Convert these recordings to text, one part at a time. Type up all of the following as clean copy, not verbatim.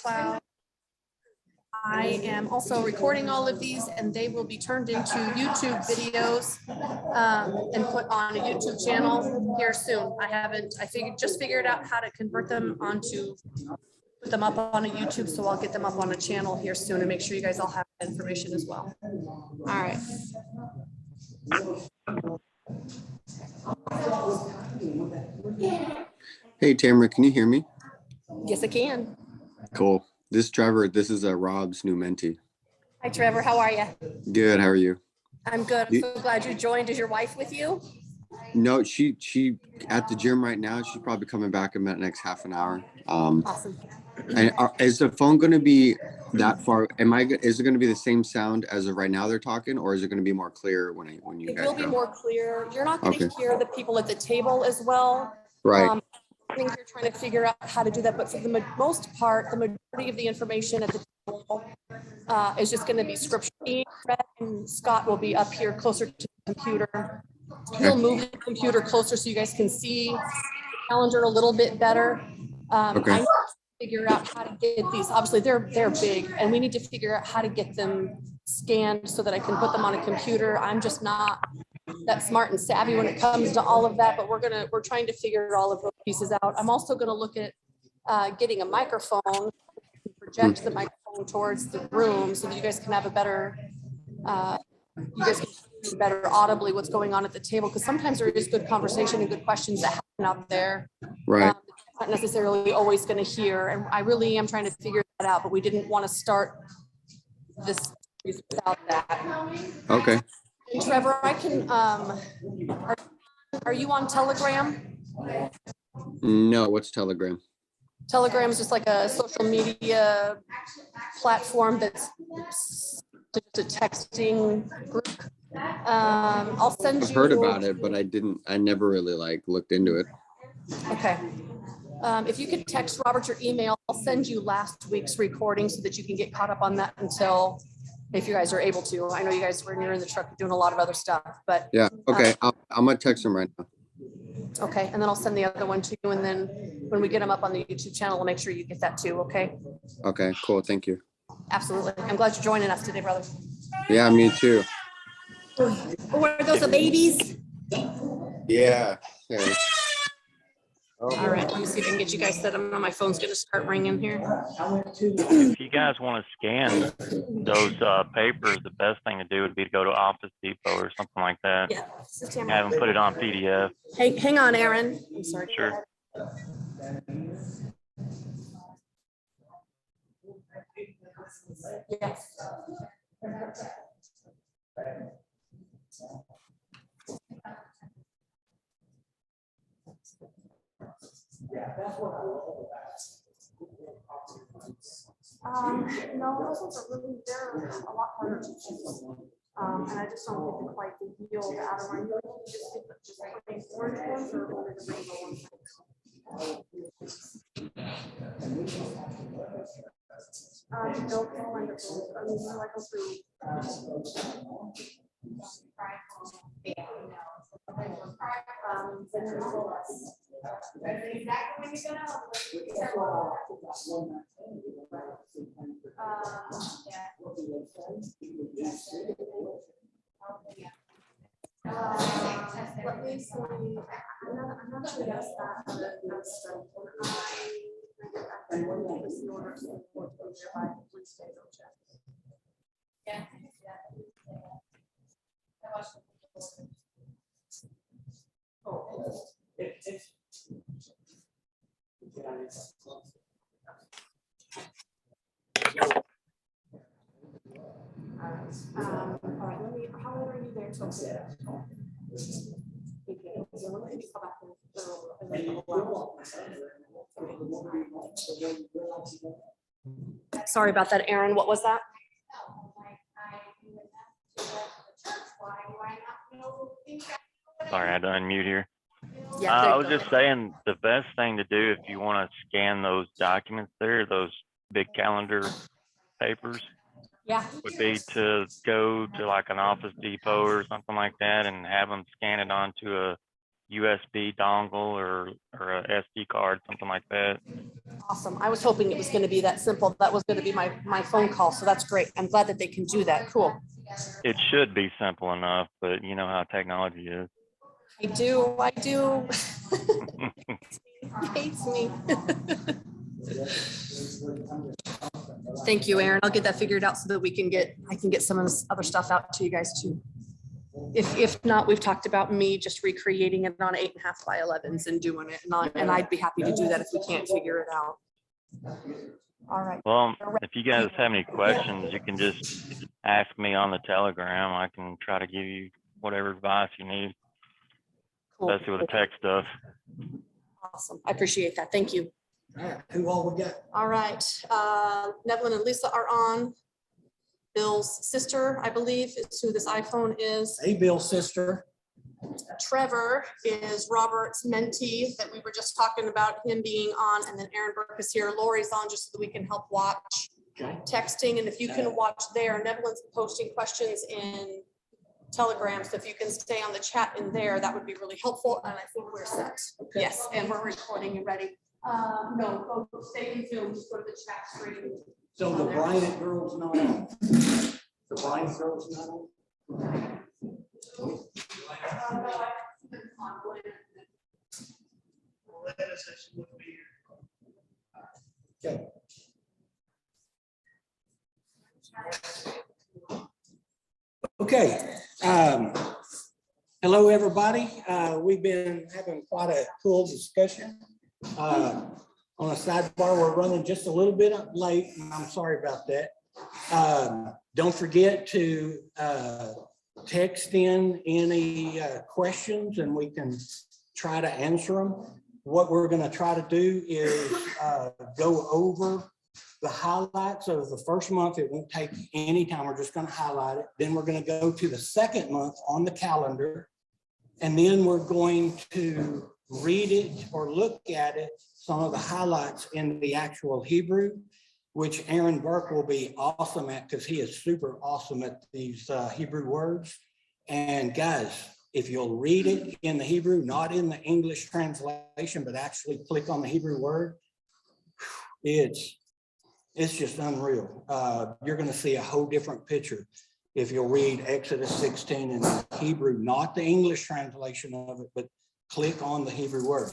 cloud. I am also recording all of these, and they will be turned into YouTube videos and put on a YouTube channel here soon. Just figured out how to convert them onto, put them up on a YouTube, so I'll get them up on a channel here soon and make sure you guys all have that information as well. All right. Hey, Tamara, can you hear me? Yes, I can. Cool. This is Rob's new mentee. Hi, Trevor. How are you? Good. How are you? I'm good. I'm so glad you joined. Is your wife with you? No, she at the gym right now. She's probably coming back in the next half an hour. Awesome. And is the phone going to be that far? Is it going to be the same sound as of right now they're talking, or is it going to be more clear when you It guys will be go? more clear. You're not going to Okay. hear the people at the table as well. Right. I think you're trying to figure out how to do that, but for the most part, the majority of the information at the table is just going to be scripture being read, and Scott will be up here closer to the computer. He'll move the computer closer so you guys can see the calendar a little bit better. Okay. I need to figure out how to get these. Obviously, they're big, and we need to figure out how to get them scanned so that I can put them on a computer. I'm just not that smart and savvy when it comes to all of that, but we're trying to figure all of those pieces out. I'm also going to look at getting a microphone, project the microphone towards the room so that you guys can have a better, you guys can hear better audibly what's going on at the table, because sometimes there is good conversation and good questions that happen out there. Right. Not necessarily always going to hear, and I really am trying to figure that out, but we didn't want to start this without that. Okay. And Trevor, I can, are you on Telegram? No, what's Telegram? Telegram is just like a social media platform that's just a texting group. I'll send you. I've heard about it, but I never really looked into it. Okay. If you could text Robert your email, I'll send you last week's recording so that you can get caught up on that until, if you guys are able to. I know you guys were in the truck doing a lot of other stuff, but. Yeah. Okay. I'm going to text him right now. Okay. And then I'll send the other one to you. And then when we get them up on the YouTube channel, I'll make sure you get that too. Okay. Okay, cool. Thank you. Absolutely. I'm glad you're joining us today, brother. Yeah, me too. Oh, are those the babies? Yeah. All right, let me see if I can get you guys set up. My phone's going to start ringing here. If you guys want to scan those papers, the best thing to do would be to go to Office Depot or something like that. Yeah. Have them put it on PDF. Hey, hang on, Aaron. I'm sorry. Sure. Yes. No, those ones are really, they're a lot harder to choose. And I just don't get quite the yield out of my, just plain orange ones or only the rainbow ones. No, they'll end up, I mean, I go through. Let me see. I'm not sure that's that. Yeah. All right, how old are you there till today? Sorry about that, Aaron. What was that? Sorry, I had to unmute here. Yeah, I was just saying the best thing to do if you want to scan those documents there, those big calendar papers, yeah, would be to go to like an Office Depot or something like that and have them scan it onto a USB dongle or a SD card, something like that. Awesome. I was hoping it was going to be that simple. That was going to be my phone call. So that's great. I'm glad that they can do that. Cool. It should be simple enough, but you know how technology is. I do. He hates me. Thank you, Aaron. I'll get that figured out so that I can get some of this other stuff out to you guys too. If not, we've talked about me just recreating it on 8.5 by 11s and doing it. And I'd be happy to do that if we can't figure it out. All right. Well, if you guys have any questions, you can just ask me on the Telegram. I can try to give you whatever advice you need, Cool. especially with the tech stuff. Awesome. I appreciate that. Thank you. All right, who all we got? All right. Nevlin and Lisa are on. Bill's sister, I believe, is who this iPhone is. Hey, Bill's sister. Trevor is Robert's mentee that we were just talking about him being on, and then Aaron Burke is here. Lori's on just so that we can help watch texting. And if you can watch there, Nevlin's posting questions in Telegram. So if you can stay on the chat in there, that would be really helpful. And I think we're set. Okay. Yes, and we're recording and ready. No, go stay in Zoom, just go to the chat screen. So the Bryant girl's not on. The Bryant girl's not on. Okay. Okay. Hello, everybody. We've been having quite a cool discussion. On a sidebar, we're running just a little bit late, and I'm sorry about that. Don't forget to text in any questions, and we can try to answer them. What we're going to try to do is go over the highlights of the first month. It won't take any time. We're just going to highlight it. Then we're going to go to the second month on the calendar, and then we're going to read it or look at it, some of the highlights in the actual Hebrew, which Aaron Burke will be awesome at because he is super awesome at these Hebrew words. And guys, if you'll read it in the Hebrew, not in the English translation, but actually click on the Hebrew word, it's just unreal. You're going to see a whole different picture if you'll read Exodus 16 in the Hebrew, not the English translation of it, but click on the Hebrew word.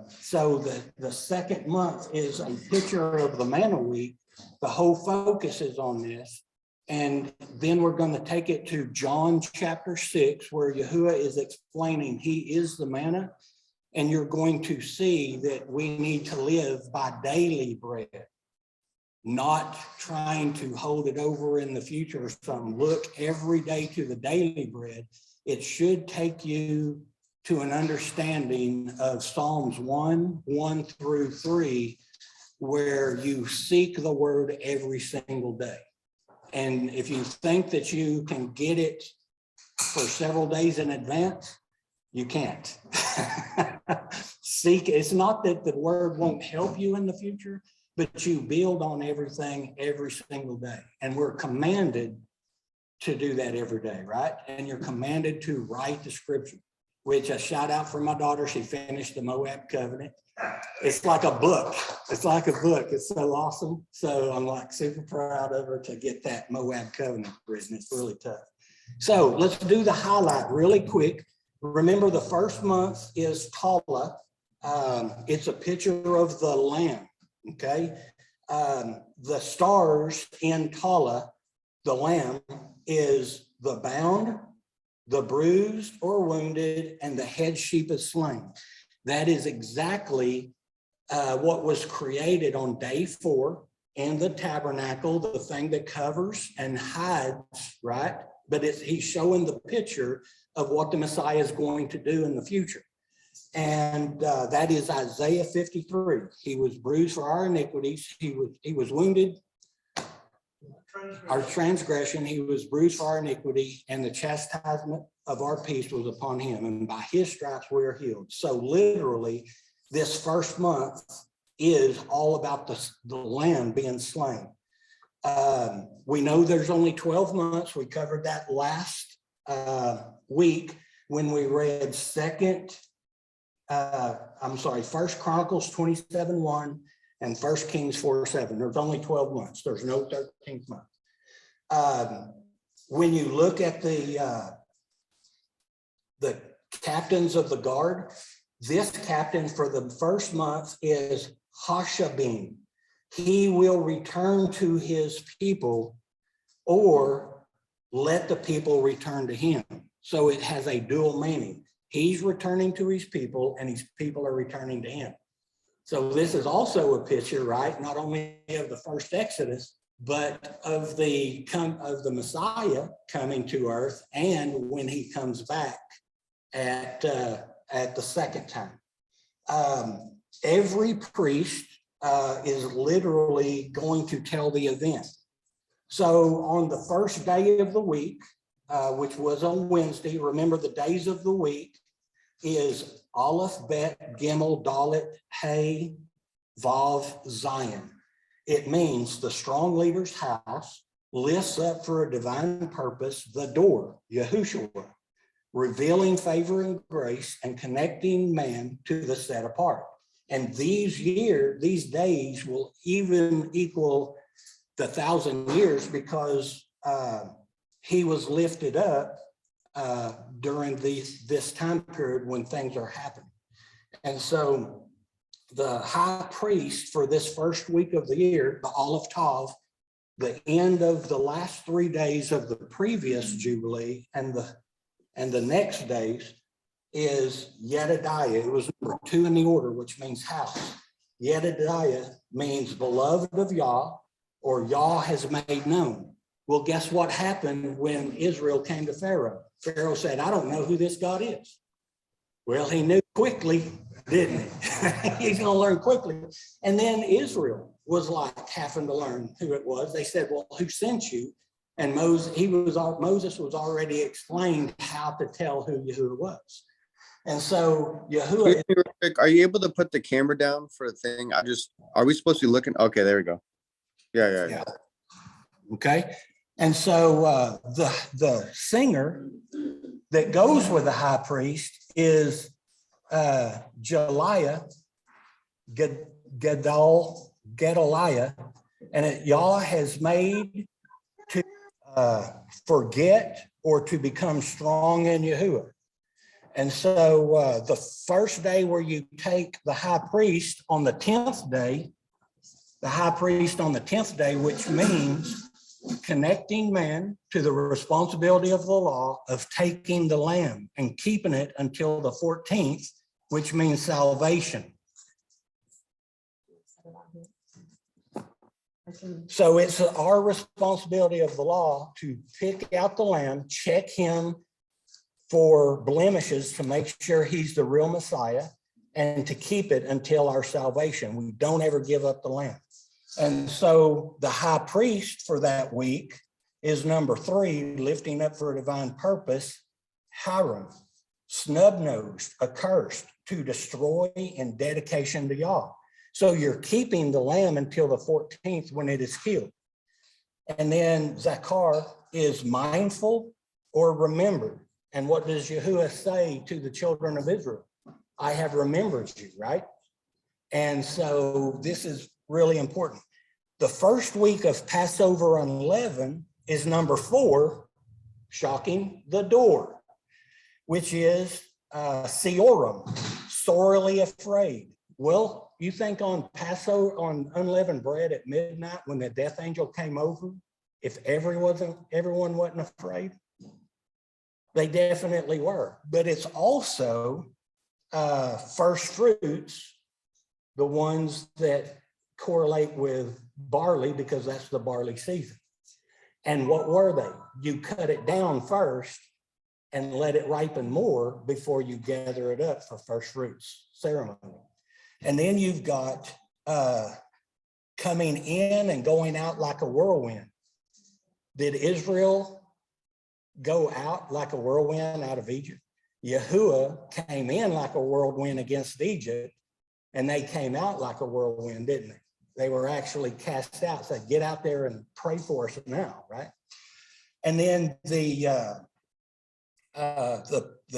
So the second month is a picture of the manna week. The whole focus is on this. And then we're going to take it to John chapter 6, where Yahuwah is explaining he is the manna. And you're going to see that we need to live by daily bread, not trying to hold it over in the future or something. Look every day to the daily bread. It should take you to an understanding of Psalms 1 through 3, where you seek the word every single day. And if you think that you can get it for several days in advance, you can't. Seek, it's not that the word won't help you in the future, but you build on everything every single day. And we're commanded to do that every day, right? And you're commanded to write the scripture, which a shout out for my daughter. She finished the Moab Covenant. It's like a book. It's like a book. It's so awesome. So I'm like super proud of her to get that Moab Covenant written. It's really tough. So let's do the highlight really quick. Remember, the first month is Kala. It's a picture of the lamb. Okay. The stars in Kala, the lamb, is the bound, the bruised or wounded, and the head sheep is slain. That is exactly what was created on day 4 in the tabernacle, the thing that covers and hides, right? But he's showing the picture of what the Messiah is going to do in the future. And that is Isaiah 53. He was bruised for our iniquities. He was wounded, our transgression. He was bruised for our iniquity, and the chastisement of our peace was upon him. And by his stripes we are healed. So literally, this first month is all about the lamb being slain. We know there's only 12 months. We covered that last week when we read I'm sorry, First Chronicles 27:1 and First Kings 4:7. There's only 12 months. There's no 13th month. When you look at the captains of the guard, this captain for the first month is Hashabim. He will return to his people or let the people return to him. So it has a dual meaning. He's returning to his people and his people are returning to him. So this is also a picture, right? Not only of the first Exodus, but of the Messiah coming to earth and when he comes back at the second time. Every priest is literally going to tell the event. So on the first day of the week, which was on Wednesday, remember the days of the week is Aleph, Bet, Gimel, Dalet, Hey, Vav, Zion. It means the strong leader's house lifts up for a divine purpose, the door, Yahushua, revealing favor and grace and connecting man to the set apart. And these days will even equal the 1,000 years because he was lifted up during this time period when things are happening. And so the high priest for this first week of the year, the Aleph Tav, the end of the last 3 days of the previous Jubilee and the next days is Yedidiah. It was number 2 in the order, which means house. Yedidiah means beloved of Yah, or Yah has made known. Well, guess what happened when Israel came to Pharaoh? Pharaoh said, I don't know who this God is. Well, he knew quickly, didn't he? He's going to learn quickly. And then Israel was like having to learn who it was. They said, well, who sent you? And Moses was already explained how to tell who Yahuwah was. And so Yahuwah. Are you able to put the camera down for a thing? Are we supposed to be looking? Okay, there we go. Yeah. Okay. And so the singer that goes with the high priest is Gedaliah, and Yah has made to forget or to become strong in Yahuwah. And so the first day where you take the high priest on the 10th day, which means connecting man to the responsibility of the law of taking the lamb and keeping it until the 14th, which means salvation. So it's our responsibility of the law to pick out the lamb, check him for blemishes to make sure he's the real Messiah, and to keep it until our salvation. We don't ever give up the lamb. And so the high priest for that week is number 3, lifting up for a divine purpose, Hiram, snub-nosed, accursed, to destroy in dedication to Yah. So you're keeping the lamb until the 14th when it is killed. And then Zakar is mindful or remembered. And what does Yahuwah say to the children of Israel? I have remembered you, right? And so this is really important. The first week of Passover unleavened is number 4, shocking, the door, which is Seorim, sorely afraid. Well, you think on Passover, on unleavened bread at midnight when the death angel came over, if everyone wasn't afraid? They definitely were. But it's also first fruits, the ones that correlate with barley because that's the barley season. And what were they? You cut it down first and let it ripen more before you gather it up for first fruits ceremony. And then you've got coming in and going out like a whirlwind. Did Israel go out like a whirlwind out of Egypt? Yahuwah came in like a whirlwind against Egypt, and they came out like a whirlwind, didn't they? They were actually cast out, said, get out there and pray for us now, right? And then the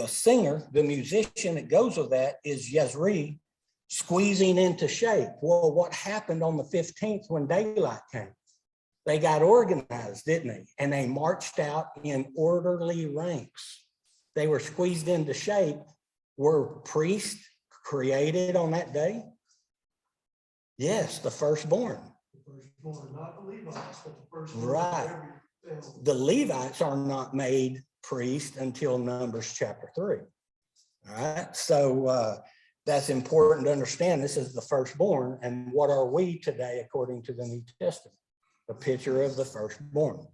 singer, the musician that goes with that is Yezri, squeezing into shape. Well, what happened on the 15th when daylight came? They got organized, didn't they? And they marched out in orderly ranks. They were squeezed into shape. Were priests created on that day? Yes, the firstborn. Not the Levites, but the firstborn. Right. The Levites are not made priests until Numbers chapter 3. All right, so that's important to understand. This is the firstborn, and what are we today according to the New Testament? A picture of the firstborn.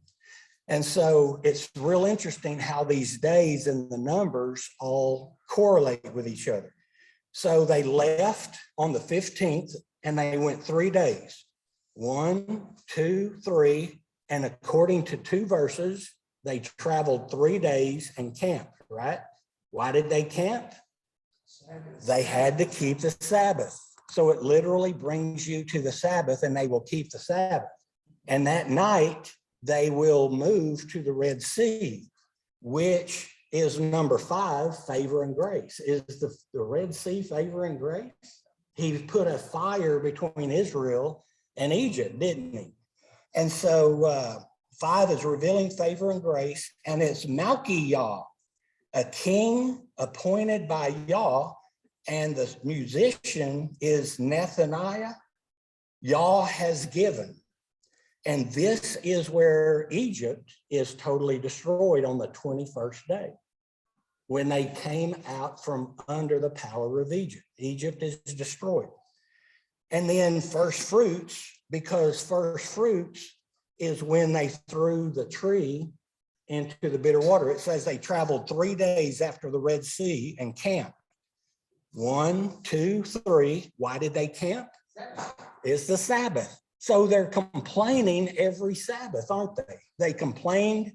And so it's real interesting how these days and the numbers all correlate with each other. So they left on the 15th and they went 3 days. 1, 2, 3. And according to 2 verses, they traveled 3 days and camped, right? Why did they camp? They had to keep the Sabbath. So it literally brings you to the Sabbath, and they will keep the Sabbath. And that night, they will move to the Red Sea, which is number 5, favor and grace. Is the Red Sea favor and grace? He put a fire between Israel and Egypt, didn't he? And so 5 is revealing favor and grace, and it's Malki-Yah, a king appointed by Yah, and the musician is Nethaniah. Yah has given. And this is where Egypt is totally destroyed on the 21st day, when they came out from under the power of Egypt. Egypt is destroyed. And then first fruits, because first fruits is when they threw the tree into the bitter water. It says they traveled 3 days after the Red Sea and camped. 1, 2, 3. Why did they camp? It's the Sabbath. So they're complaining every Sabbath, aren't they? They complained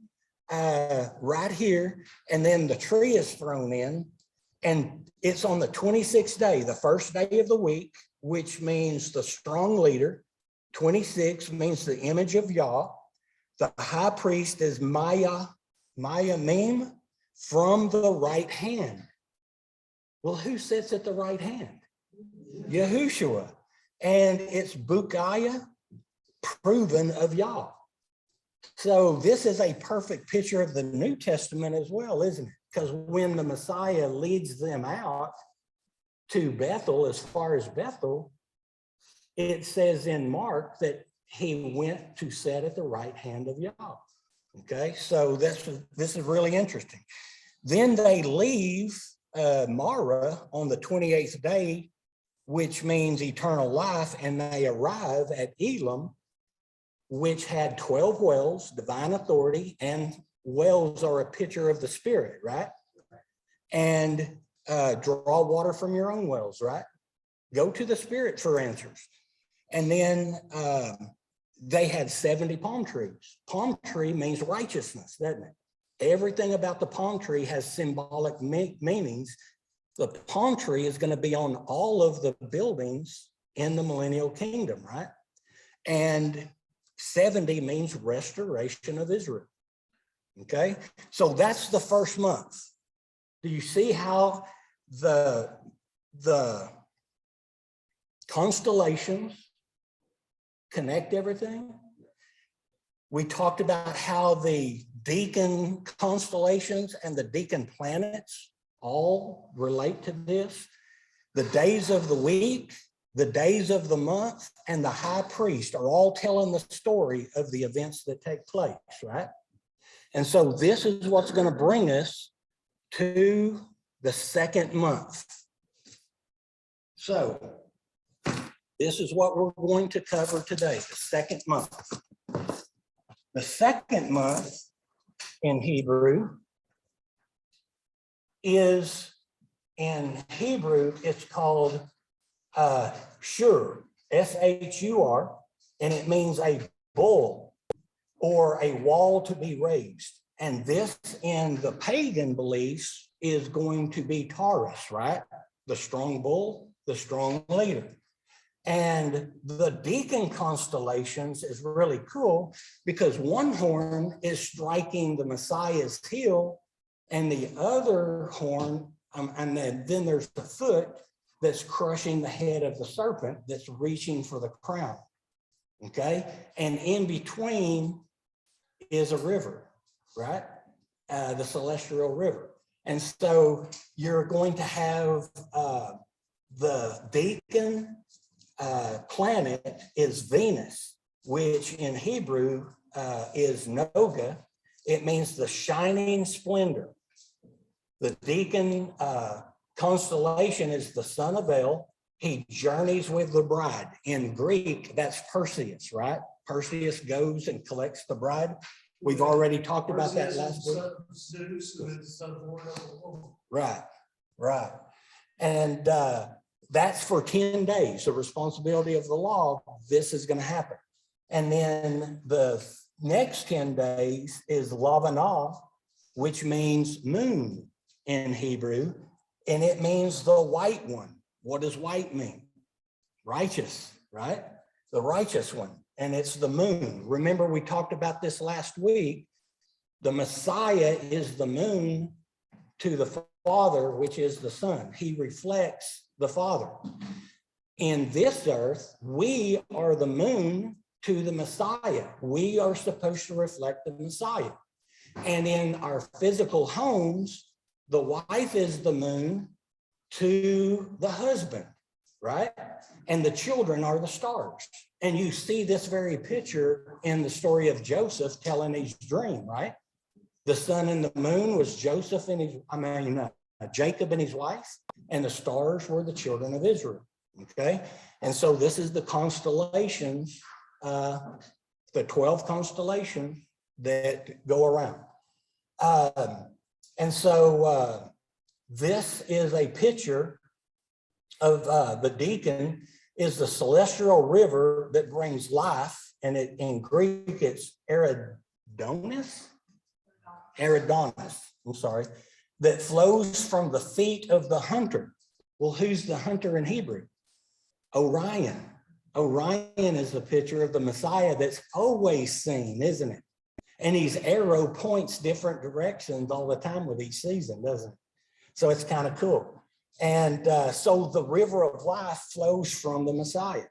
right here, and then the tree is thrown in, and it's on the 26th day, the first day of the week, which means the strong leader. 26 means the image of Yah. The high priest is Maya Mim, from the right hand. Well, who sits at the right hand? Yahushua. And it's Bukaya, proven of Yah. So this is a perfect picture of the New Testament as well, isn't it? Because when the Messiah leads them out to Bethel, as far as Bethel, it says in Mark that he went to sit at the right hand of Yah. Okay, so this is really interesting. Then they leave Mara on the 28th day, which means eternal life, and they arrive at Elam, which had 12 wells, divine authority, and wells are a picture of the Spirit, right? And draw water from your own wells, right? Go to the Spirit for answers. And then they had 70 palm trees. Palm tree means righteousness, doesn't it? Everything about the palm tree has symbolic meanings. The palm tree is going to be on all of the buildings in the millennial kingdom, right? And 70 means restoration of Israel. Okay, so that's the first month. Do you see how the constellations connect everything? We talked about how the deacon constellations and the deacon planets all relate to this. The days of the week, the days of the month, and the high priest are all telling the story of the events that take place, right? And so this is what's going to bring us to the second month. So this is what we're going to cover today, the second month. The second month in Hebrew is, it's called Shur, S-H-U-R, and it means a bull or a wall to be raised. And this in the pagan beliefs is going to be Taurus, right? The strong bull, the strong leader. And the deacon constellations is really cool because one horn is striking the Messiah's heel, and the other horn, and then there's the foot, that's crushing the head of the serpent that's reaching for the crown. Okay, and in between is a river, right? The celestial river. And so you're going to have the deacon planet is Venus, which in Hebrew is Noga. It means the shining splendor. The deacon constellation is the son of El. He journeys with the bride. In Greek, that's Perseus, right? Perseus goes and collects the bride. We've already talked about that last week. Zeus, who is the son born of a woman. Right, right. And that's for 10 days, the responsibility of the law. This is going to happen. And then the next 10 days is Lavanah, which means moon in Hebrew, and it means the white one. What does white mean? Righteous, right? The righteous one, and it's the moon. Remember, we talked about this last week. The Messiah is the moon to the Father, which is the Son. He reflects the Father. In this earth, we are the moon to the Messiah. We are supposed to reflect the Messiah. And in our physical homes, the wife is the moon to the husband, right? And the children are the stars. And you see this very picture in the story of Joseph telling his dream, right? The sun and the moon was Joseph and Jacob and his wife, and the stars were the children of Israel. Okay. And so this is the constellations, the 12 constellations that go around. And so this is a picture of the deacon is the celestial river that brings life. And in Greek, it's Eridonis, I'm sorry, that flows from the feet of the hunter. Well, who's the hunter in Hebrew? Orion. Orion is the picture of the Messiah that's always seen, isn't it? And his arrow points different directions all the time with each season, doesn't it? So it's kind of cool. And so the river of life flows from the Messiah.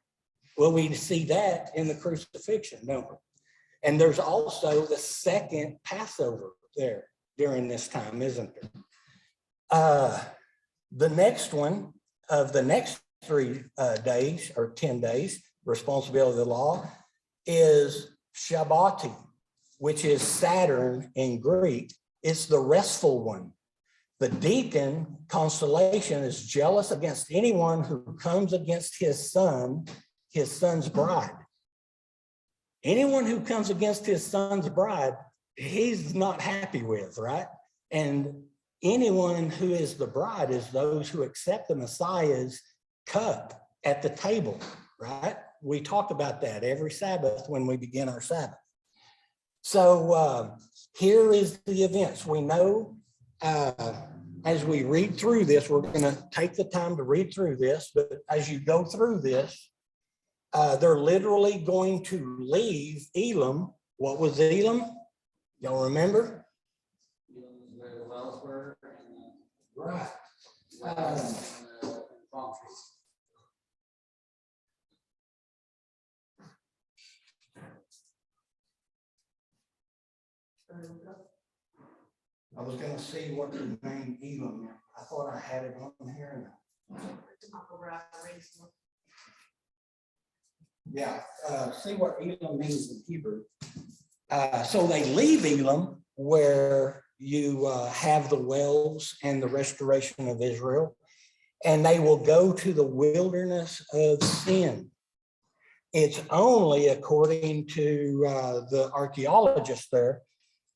Well, we see that in the crucifixion, don't we? And there's also the second Passover there during this time, isn't there? The next one of the next 3 days or 10 days, responsibility of the law, is Shabbati, which is Saturn in Greek. It's the restful one. The deacon constellation is jealous against anyone who comes against his son's bride. Anyone who comes against his son's bride, he's not happy with, right? And anyone who is the bride is those who accept the Messiah's cup at the table, right? We talk about that every Sabbath when we begin our Sabbath. So here is the events. We know as we read through this, we're going to take the time to read through this, but as you go through this, they're literally going to leave Elam. What was Elam? Y'all remember? Where the wells were. Right. I was going to see what the name Elam meant. I thought I had it on here. Yeah, see what Elam means in Hebrew. So they leave Elam, where you have the wells and the restoration of Israel, and they will go to the wilderness of sin. It's only, according to the archaeologists there,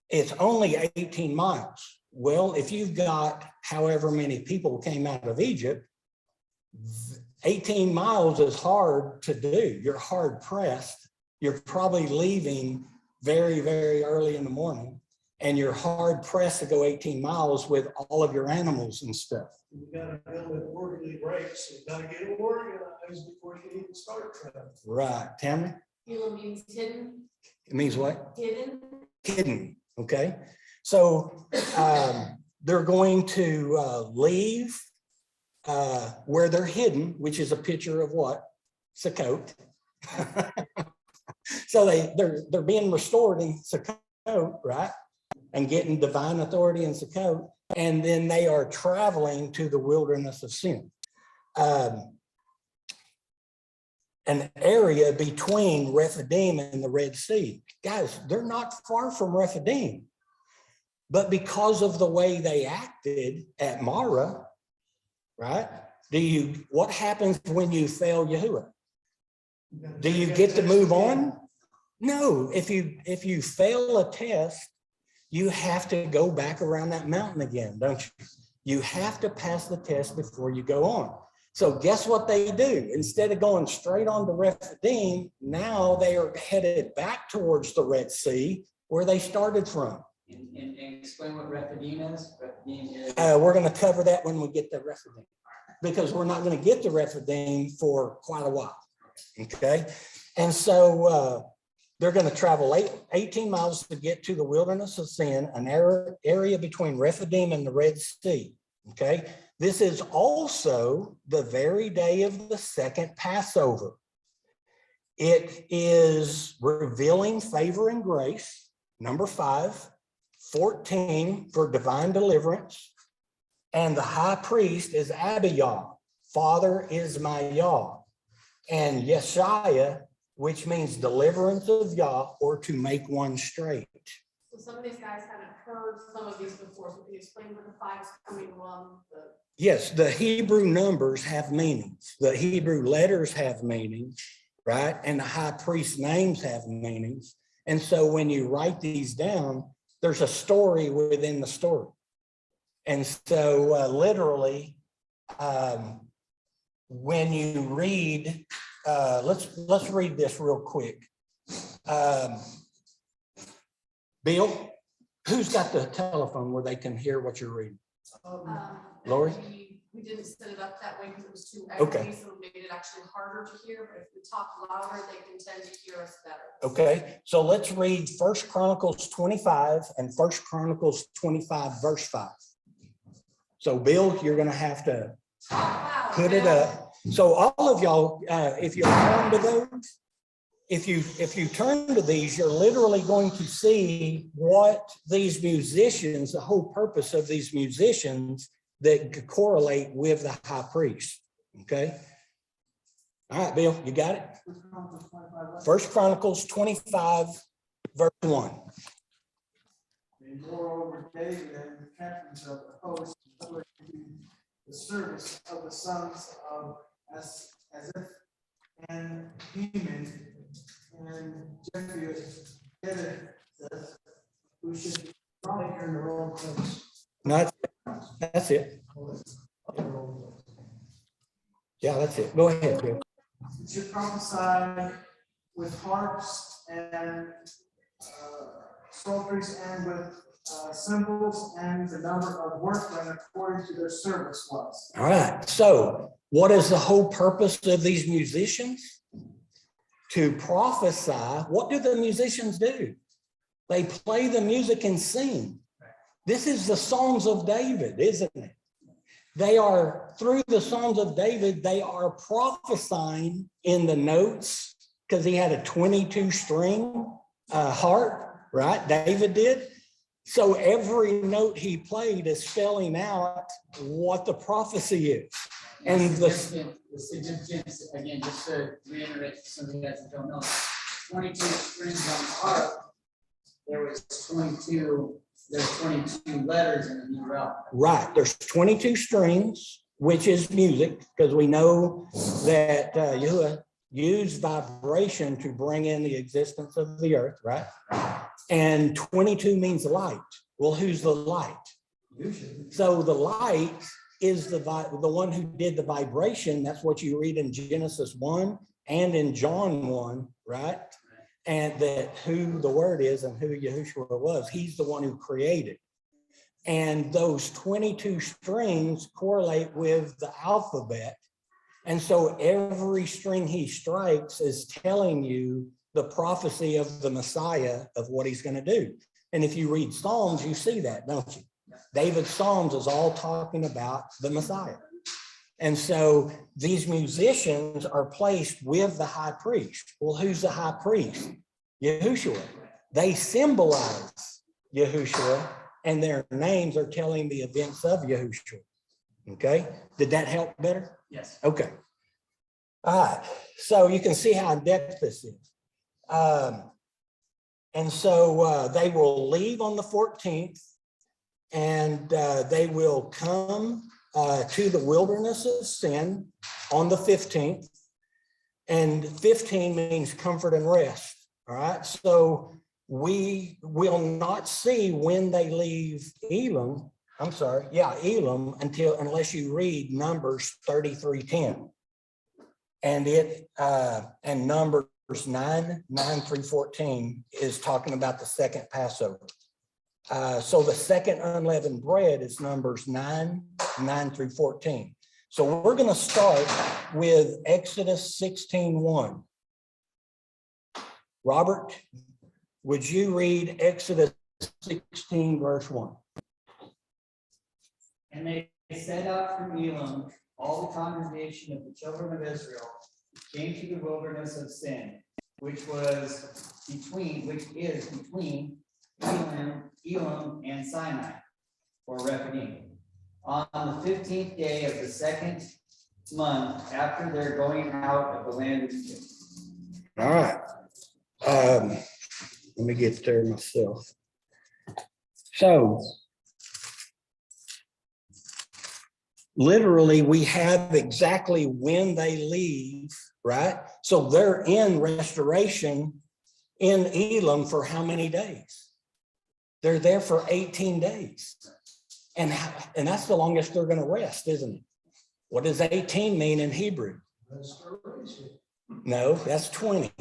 it's only 18 miles. Well, if you've got however many people came out of Egypt, 18 miles is hard to do. You're hard pressed. You're probably leaving very, very early in the morning, and you're hard pressed to go 18 miles with all of your animals and stuff. You gotta go with orderly breaks. You gotta get organized before you can even start traveling. Right, Tammy? Elam means hidden. It means what? Hidden. Hidden, okay? So they're going to leave where they're hidden, which is a picture of what? Sukkot. So they're being restored in Sukkot, right? And getting divine authority in Sukkot. And then they are traveling to the wilderness of sin. An area between Rephidim and the Red Sea. Guys, they're not far from Rephidim. But because of the way they acted at Marah, right? What happens when you fail Yahuwah? Do you get to move on? No, if you fail a test, you have to go back around that mountain again, don't you? You have to pass the test before you go on. So guess what they do? Instead of going straight on to Rephidim, now they are headed back towards the Red Sea where they started from. And explain what Rephidim is. Rephidim is. We're going to cover that when we get to Rephidim, because we're not going to get to Rephidim for quite a while. Okay. And so they're going to travel 18 miles to get to the wilderness of sin, an area between Rephidim and the Red Sea. Okay. This is also the very day of the second Passover. It is revealing favor and grace. Number 5, 14 for divine deliverance. And the high priest is Abiyah. Father is my Yah. And Yeshaya, which means deliverance of Yah, or to make one straight. So some of these guys haven't heard some of these before, so can you explain where the 5 is coming from? Yes, the Hebrew numbers have meanings. The Hebrew letters have meanings, right? And the high priest names have meanings. And so when you write these down, there's a story within the story. And so literally, when you read, let's read this real quick. Bill, who's got the telephone where they can hear what you're reading? Lori? We didn't set it up that way because it was too Okay. echoey, so it made it actually harder to hear, but if we talk louder, they can tend to hear us better. Okay, so let's read 1 Chronicles 25 and 1 Chronicles 25 verse 5. So Bill, you're gonna have to put it up. So all of y'all, if you turn to those, if you turn to these, you're literally going to see what these musicians, the whole purpose of these musicians that correlate with the high priest. Okay. All right, Bill, you got it? 1 Chronicles 25, verse 1. And moreover, David and the captains of the host were the service of the sons of Asaph and Heman and Jephthah, who should probably hear in the wrong place. No, that's it. Yeah, that's it. Go ahead, Bill. Should prophesy with harps and psalteries and with cymbals, and the number of workmen according to their service was. All right. So what is the whole purpose of these musicians? To prophesy. What do the musicians do? They play the music and sing. This is the Psalms of David, isn't it? They are, through the Psalms of David, they are prophesying in the notes, because he had a 22-string harp, right? David did. So every note he played is spelling out what the prophecy is. And the significance, again, just to reiterate for some of you guys that don't know, 22 strings on the harp, there's 22 letters in the Hebrew alphabet. Right, there's 22 strings, which is music, because we know that Yahuwah used vibration to bring in the existence of the earth, right? And 22 means light. Well, who's the light? So the light is the one who did the vibration. That's what you read in Genesis 1 and in John 1, right? And that who the word is and who Yahushua was. He's the one who created. And those 22 strings correlate with the alphabet. And so every string he strikes is telling you the prophecy of the Messiah, of what he's going to do. And if you read Psalms, you see that, don't you? David's Psalms is all talking about the Messiah. And so these musicians are placed with the high priest. Well, who's the high priest? Yahushua. They symbolize Yahushua, and their names are telling the events of Yahushua. Okay, did that help better? Yes. Okay. All right, so you can see how in depth this is. And so they will leave on the 14th, and they will come to the wilderness of sin on the 15th. And 15 means comfort and rest. All right, so we will not see when they leave Elam. I'm sorry, yeah, Elam unless you read Numbers 33:10. And Numbers 9:9-14 is talking about the second Passover. So the second unleavened bread is Numbers 9:9-14. So we're going to start with Exodus 16:1. Robert, would you read Exodus 16 verse 1? And they set out from Elam, all the congregation of the children of Israel came to the wilderness of Sin, which is between Elam and Sinai, or Rephidim, on the 15th day of the second month after their going out of the land of Egypt. All right. Let me get there myself. So literally, we have exactly when they leave, right? So they're in restoration in Elam for how many days? They're there for 18 days. And that's the longest they're going to rest, isn't it? What does 18 mean in Hebrew? Restoration. No, that's 20.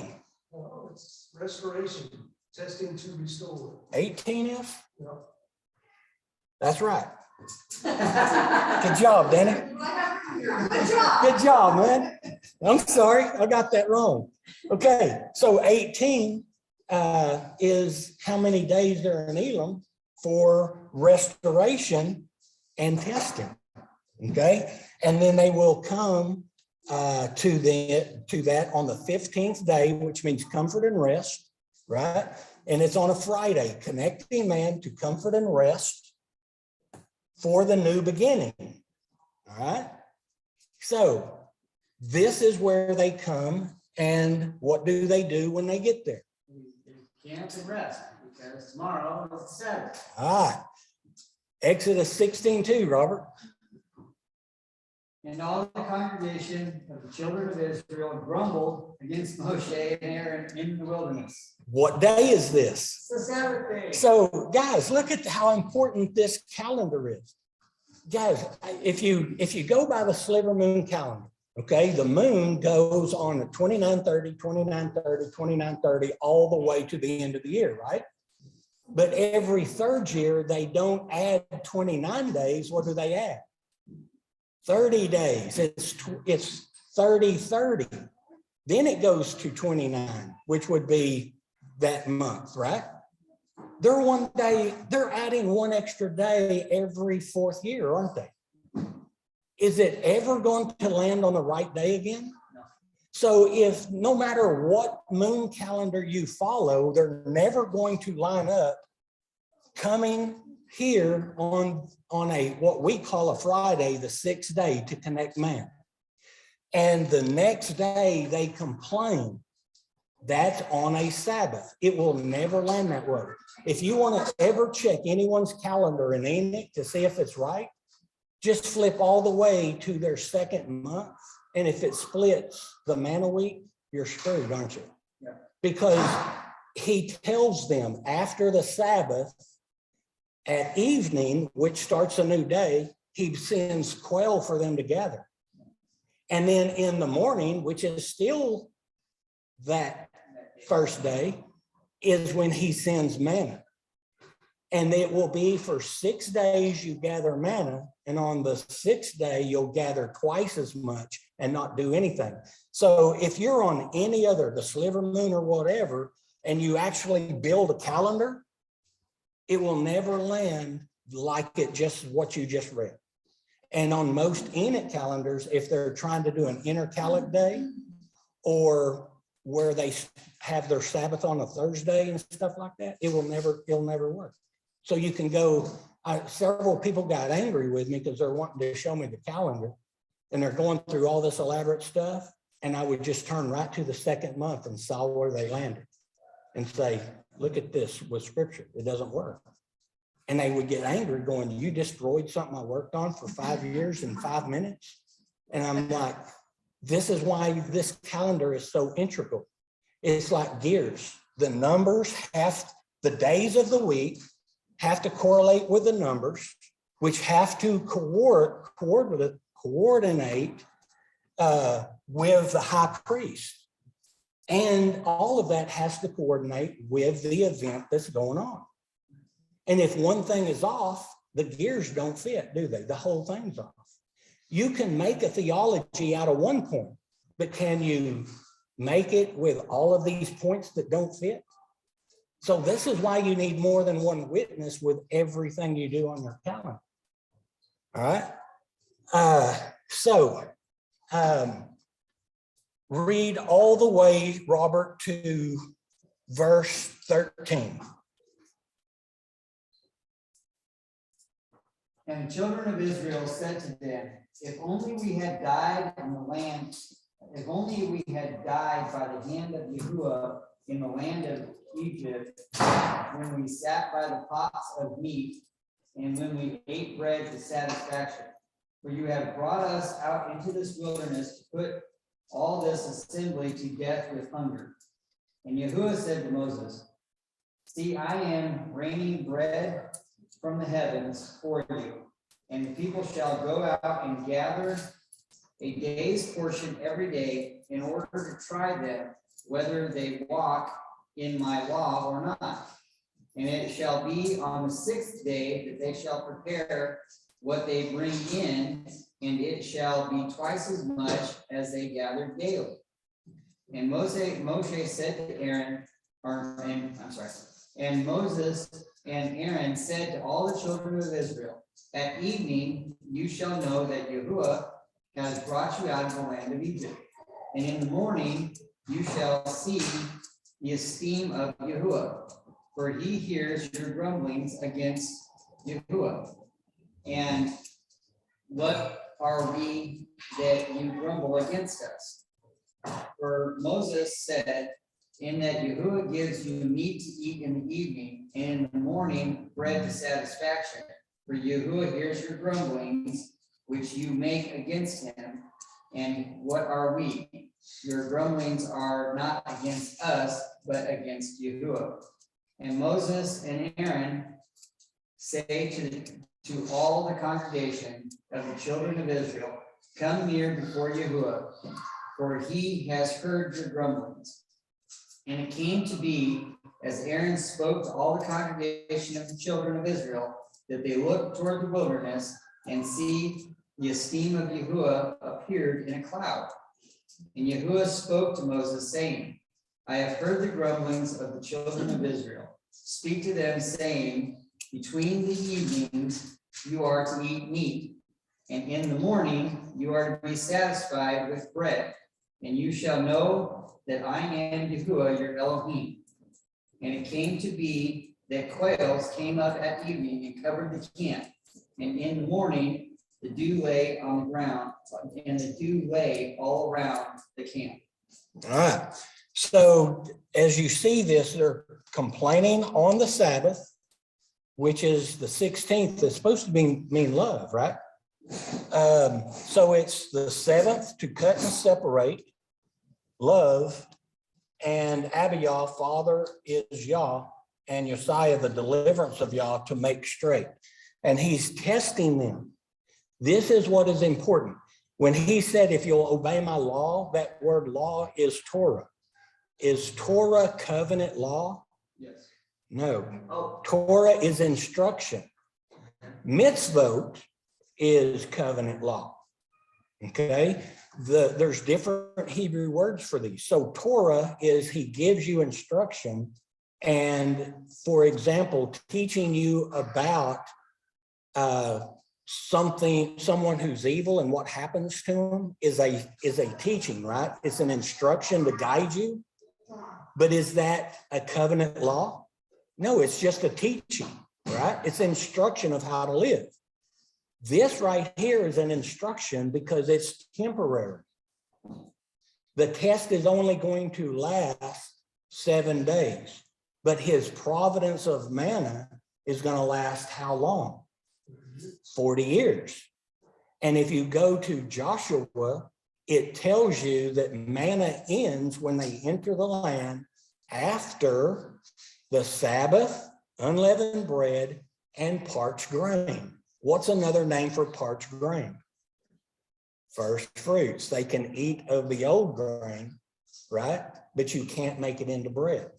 No, it's restoration, testing to restore. 18 is? Yeah. That's right. Good job, Danny. Good job, man. I'm sorry, I got that wrong. Okay, so 18 is how many days they're in Elam for restoration and testing. Okay, and then they will come to that on the 15th day, which means comfort and rest, right? And it's on a Friday, connecting man to comfort and rest for the new beginning. All right. So this is where they come, and what do they do when they get there? They camp and rest, because tomorrow is the Sabbath. All right. Exodus 16:2, Robert. And all the congregation of the children of Israel grumbled against Moshe and Aaron in the wilderness. What day is this? It's the Sabbath day. So guys, look at how important this calendar is. Guys, if you go by the sliver moon calendar, okay, the moon goes on at 29:30, 29:30, 29:30, all the way to the end of the year, right? But every third year, they don't add 29 days. What do they add? 30 days. It's 30:30. Then it goes to 29, which would be that month, right? They're adding one extra day every fourth year, aren't they? Is it ever going to land on the right day again? No. So if no matter what moon calendar you follow, they're never going to line up coming here on a what we call a Friday, the 6th day, to connect man. And the next day they complain that's on a Sabbath. It will never land that way. If you want to ever check anyone's calendar in Enoch to see if it's right, just flip all the way to their second month. And if it splits the manna week, you're screwed, aren't you? Yeah. Because he tells them after the Sabbath at evening, which starts a new day, he sends quail for them to gather. And then in the morning, which is still that first day, is when he sends manna. And it will be for 6 days you gather manna, and on the 6th day you'll gather twice as much and not do anything. So if you're on any other, the sliver moon or whatever, and you actually build a calendar, it will never land like it just what you just read. And on most Enoch calendars, if they're trying to do an intercalate day, or where they have their Sabbath on a Thursday and stuff like that, it'll never work. So you can go, several people got angry with me because they're wanting to show me the calendar, and they're going through all this elaborate stuff. And I would just turn right to the second month and saw where they landed and say, look at this with scripture. It doesn't work. And they would get angry going, you destroyed something I worked on for 5 years in 5 minutes. And I'm like, this is why this calendar is so integral. It's like gears. The numbers the days of the week have to correlate with the numbers, which have to coordinate with the high priest. And all of that has to coordinate with the event that's going on. And if one thing is off, the gears don't fit, do they? The whole thing's off. You can make a theology out of one point, but can you make it with all of these points that don't fit? So this is why you need more than one witness with everything you do on your calendar. All right. Read all the way, Robert, to verse 13. And the children of Israel said to them, if only we had died in the land, if only we had died by the hand of Yahuwah in the land of Egypt, when we sat by the pots of meat, and when we ate bread to satisfaction. For you have brought us out into this wilderness to put all this assembly to death with hunger. And Yahuwah said to Moses, see, I am raining bread from the heavens for you, and the people shall go out and gather a day's portion every day in order to try them whether they walk in my law or not. And it shall be on the 6th day that they shall prepare what they bring in, and it shall be twice as much as they gather daily. And Moshe said to Aaron, and Moses and Aaron said to all the children of Israel, at evening you shall know that Yahuwah has brought you out of the land of Egypt. And in the morning you shall see the esteem of Yahuwah, for he hears your grumblings against Yahuwah. And what are we that you grumble against us? For Moses said, in that Yahuwah gives you meat to eat in the evening, and in the morning bread to satisfaction. For Yahuwah hears your grumblings, which you make against him. And what are we? Your grumblings are not against us, but against Yahuwah. And Moses and Aaron say to all the congregation of the children of Israel, come near before Yahuwah, for he has heard your grumblings. And it came to be, as Aaron spoke to all the congregation of the children of Israel, that they looked toward the wilderness, and see, the esteem of Yahuwah appeared in a cloud. And Yahuwah spoke to Moses, saying, I have heard the grumblings of the children of Israel. Speak to them, saying, between the evenings you are to eat meat, and in the morning you are to be satisfied with bread. And you shall know that I am Yahuwah your Elohim. And it came to be that quails came up at evening and covered the camp. And in the morning the dew lay on the ground, and the dew lay all around the camp. All right. So as you see this, they're complaining on the Sabbath, which is the 16th. It's supposed to mean love, right? So it's the 7th to cut and separate, love, and Abiyah, father, is Yah, and Josiah, the deliverance of Yah, to make straight. And he's testing them. This is what is important. When he said, if you'll obey my law, that word law is Torah. Is Torah covenant law? Yes. No. Torah is instruction. Mitzvot is covenant law. Okay. There's different Hebrew words for these. So Torah is he gives you instruction, and for example, teaching you about someone who's evil and what happens to them is a teaching, right? It's an instruction to guide you. But is that a covenant law? No, it's just a teaching, right? It's instruction of how to live. This right here is an instruction because it's temporary. The test is only going to last 7 days, but his providence of manna is going to last how long? 40 years. And if you go to Joshua, it tells you that manna ends when they enter the land after the Sabbath, unleavened bread, and parched grain. What's another name for parched grain? First fruits. They can eat of the old grain, right? But you can't make it into bread.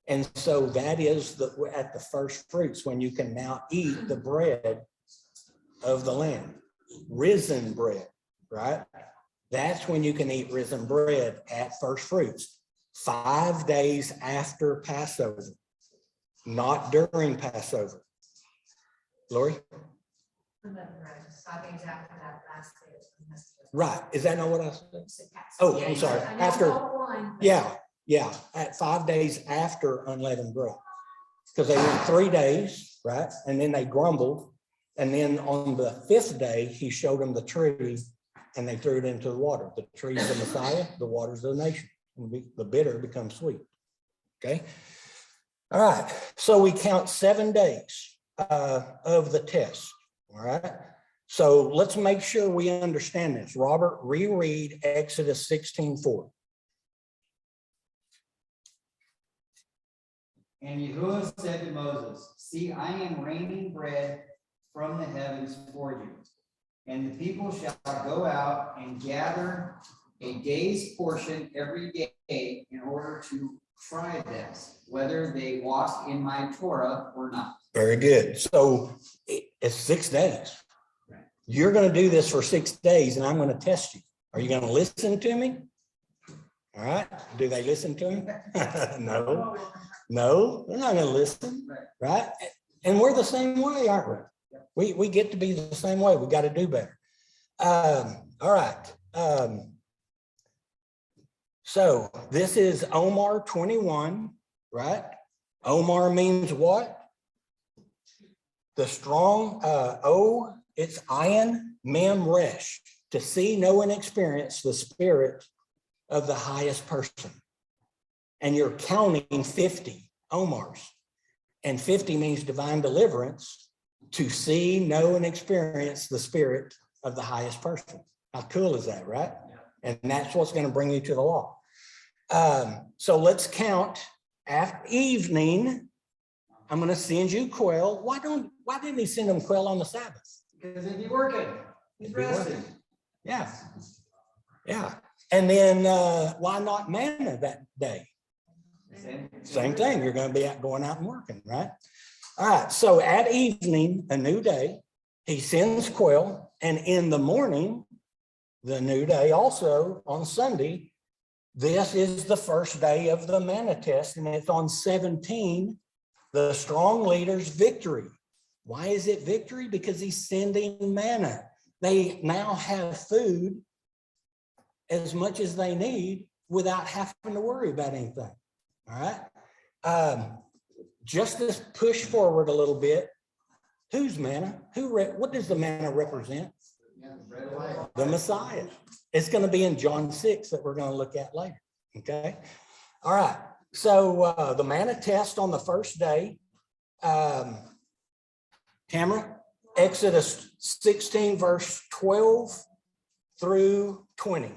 And so that is at the first fruits when you can now eat the bread of the land, risen bread, right? That's when you can eat risen bread at first fruits, 5 days after Passover, not during Passover. Lori? Right. Is that not what I said? Oh, I'm sorry. After, yeah, at 5 days after unleavened bread. Because they went 3 days, right? And then they grumbled. And then on the 5th day, he showed them the tree and they threw it into the water. The tree is the Messiah, the water is the nation. And the bitter becomes sweet. Okay. All right. So we count 7 days of the test. All right. So let's make sure we understand this. Robert, reread Exodus 16:4. And Yahuwah said to Moses, see, I am raining bread from the heavens for you. And the people shall go out and gather a day's portion every day in order to try this, whether they walk in my Torah or not. Very good. So it's 6 days. You're going to do this for 6 days and I'm going to test you. Are you going to listen to me? All right. Do they listen to him? No, they're not going to listen. Right. And we're the same way, aren't we? We get to be the same way. We got to do better. All right. So this is Omar 21, right? Omar means what? The strong, it's ayin mem resh, to see, know, and experience the spirit of the highest person. And you're counting 50 Omars. And 50 means divine deliverance, to see, know, and experience the spirit of the highest person. How cool is that, right? And that's what's going to bring you to the law. So let's count after evening. I'm going to send you Quail. Why didn't he send him Quail on the Sabbath? Because if you're working, he's resting. Yeah. And then why not manna that day? Same thing. You're going to be going out and working, right? All right. So at evening, a new day, he sends Quail, and in the morning, the new day also on Sunday. This is the first day of the manna test, and it's on 17, the strong leader's victory. Why is it victory? Because he's sending manna. They now have food as much as they need without having to worry about anything. All right. Just to push forward a little bit, who's manna? What does the manna represent? The Messiah. It's going to be in John 6 that we're going to look at later. Okay. All right. So the manna test on the first day, Tamara, Exodus 16, verse 12 through 20.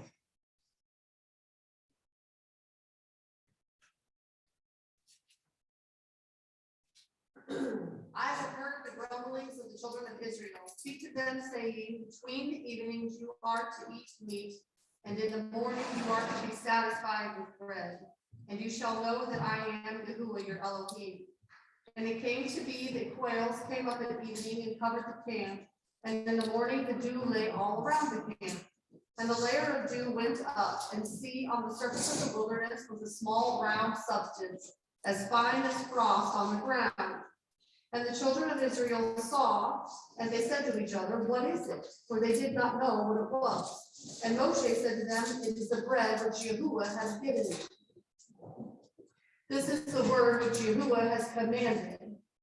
I have heard the grumblings of the children of Israel. Speak to them, saying, between the evenings you are to eat meat, and in the morning you are to be satisfied with bread. And you shall know that I am Yahuwah, your Elohim. And it came to be that quails came up at evening and covered the camp, and in the morning the dew lay all around the camp. And the layer of dew went up, and see, on the surface of the wilderness was a small round substance, as fine as frost on the ground. And the children of Israel saw, and they said to each other, what is it? For they did not know what it was. And Moshe said to them, it is the bread which Yahuwah has given you. This is the word which Yahuwah has commanded.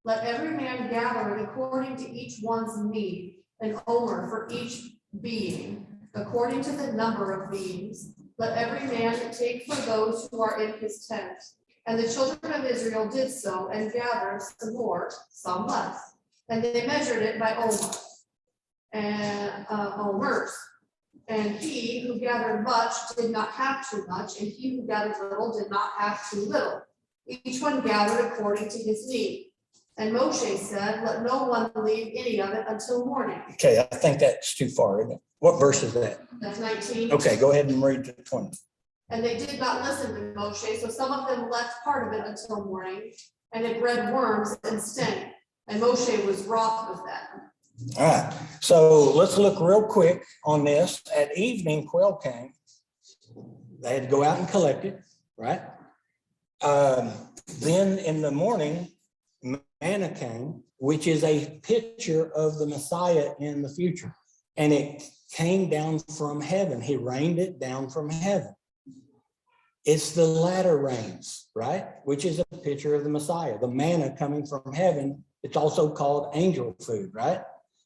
Let every man gather it according to each one's need, an omer for each being, according to the number of beings. Let every man take for those who are in his tent. And the children of Israel did so and gathered some more, some less. And they measured it by omers and omers. And he who gathered much did not have too much, and he who gathered little did not have too little. Each one gathered according to his need. And Moshe said, let no one leave any of it until morning. Okay, I think that's too far, isn't it? What verse is that? That's 19. Okay, go ahead and read to 20. And they did not listen to Moshe, so some of them left part of it until morning, and it bred worms and stank. And Moshe was wroth with them. All right, so let's look real quick on this. At evening, quail came. They had to go out and collect it, right? Then in the morning, manna came, which is a picture of the Messiah in the future. And it came down from heaven. He rained it down from heaven. It's the latter rains, right? Which is a picture of the Messiah, the manna coming from heaven. It's also called angel food, right?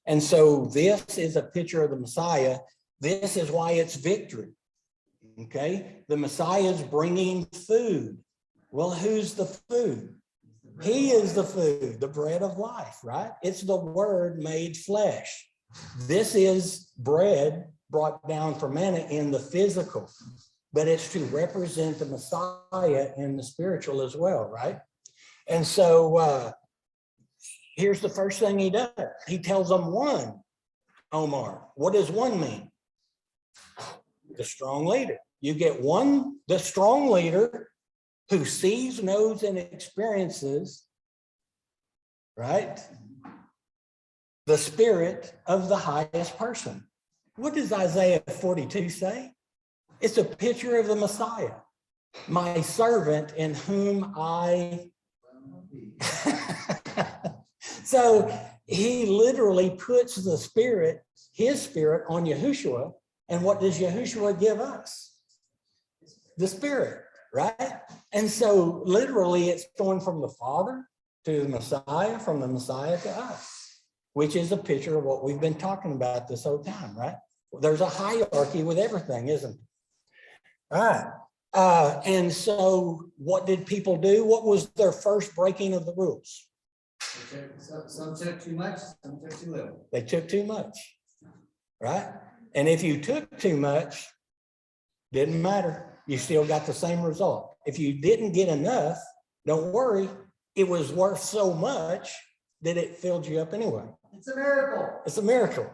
And so this is a picture of the Messiah. This is why it's victory, okay? The Messiah is bringing food. Well, who's the food? He is the food, the bread of life, right? It's the word made flesh. This is bread brought down from manna in the physical, but it's to represent the Messiah in the spiritual as well, right? And so here's the first thing he does. He tells them one, Omar. What does one mean? The strong leader. You get one, the strong leader who sees, knows, and experiences, right? The spirit of the highest person. What does Isaiah 42 say? It's a picture of the Messiah, my servant in whom I. So he literally puts the spirit, his spirit on Yahushua. And what does Yahushua give us? The spirit, right? And so literally it's going from the Father to the Messiah, from the Messiah to us, which is a picture of what we've been talking about this whole time, right? There's a hierarchy with everything, isn't it? All right. And so what did people do? What was their first breaking of the rules? Some took too much, some took too little. They took too much, right? And if you took too much, didn't matter. You still got the same result. If you didn't get enough, don't worry. It was worth so much that it filled you up anyway. It's a miracle. It's a miracle.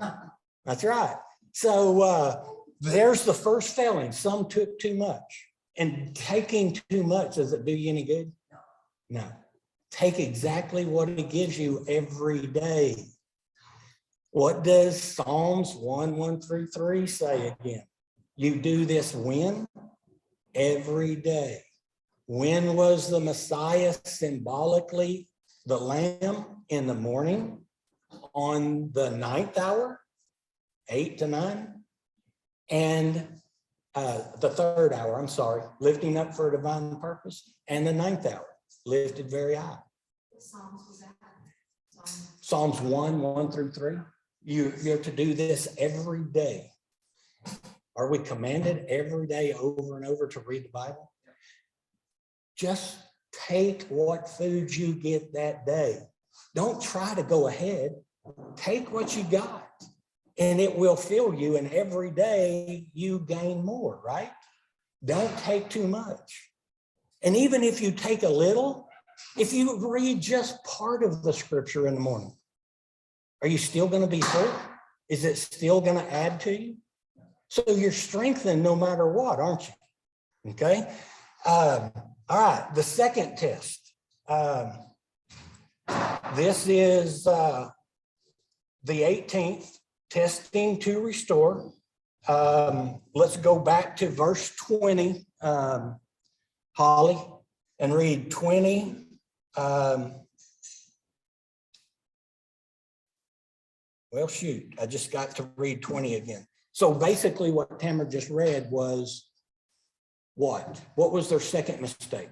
That's right. So there's the first failing. Some took too much. And taking too much, does it do you any good? No. Take exactly what it gives you every day. What does Psalms 1:1-3 say again? You do this when? Every day. When was the Messiah symbolically the lamb? In the morning, on the 9th hour, 8 to 9, and the 3rd hour, I'm sorry, lifting up for a divine purpose, and the 9th hour, lifted very high. Psalms 1:1-3. You're to do this every day. Are we commanded every day over and over to read the Bible? Just take what food you get that day. Don't try to go ahead. Take what you got and it will fill you. And every day you gain more, right? Don't take too much. And even if you take a little, if you read just part of the scripture in the morning, are you still going to be full? Is it still going to add to you? So you're strengthened no matter what, aren't you? Okay. All right. The second test. This is the 18th, testing to restore. Let's go back to verse 20, Holly, and read 20. Well, shoot, I just got to read 20 again. So basically what Tamara just read was what? What was their second mistake?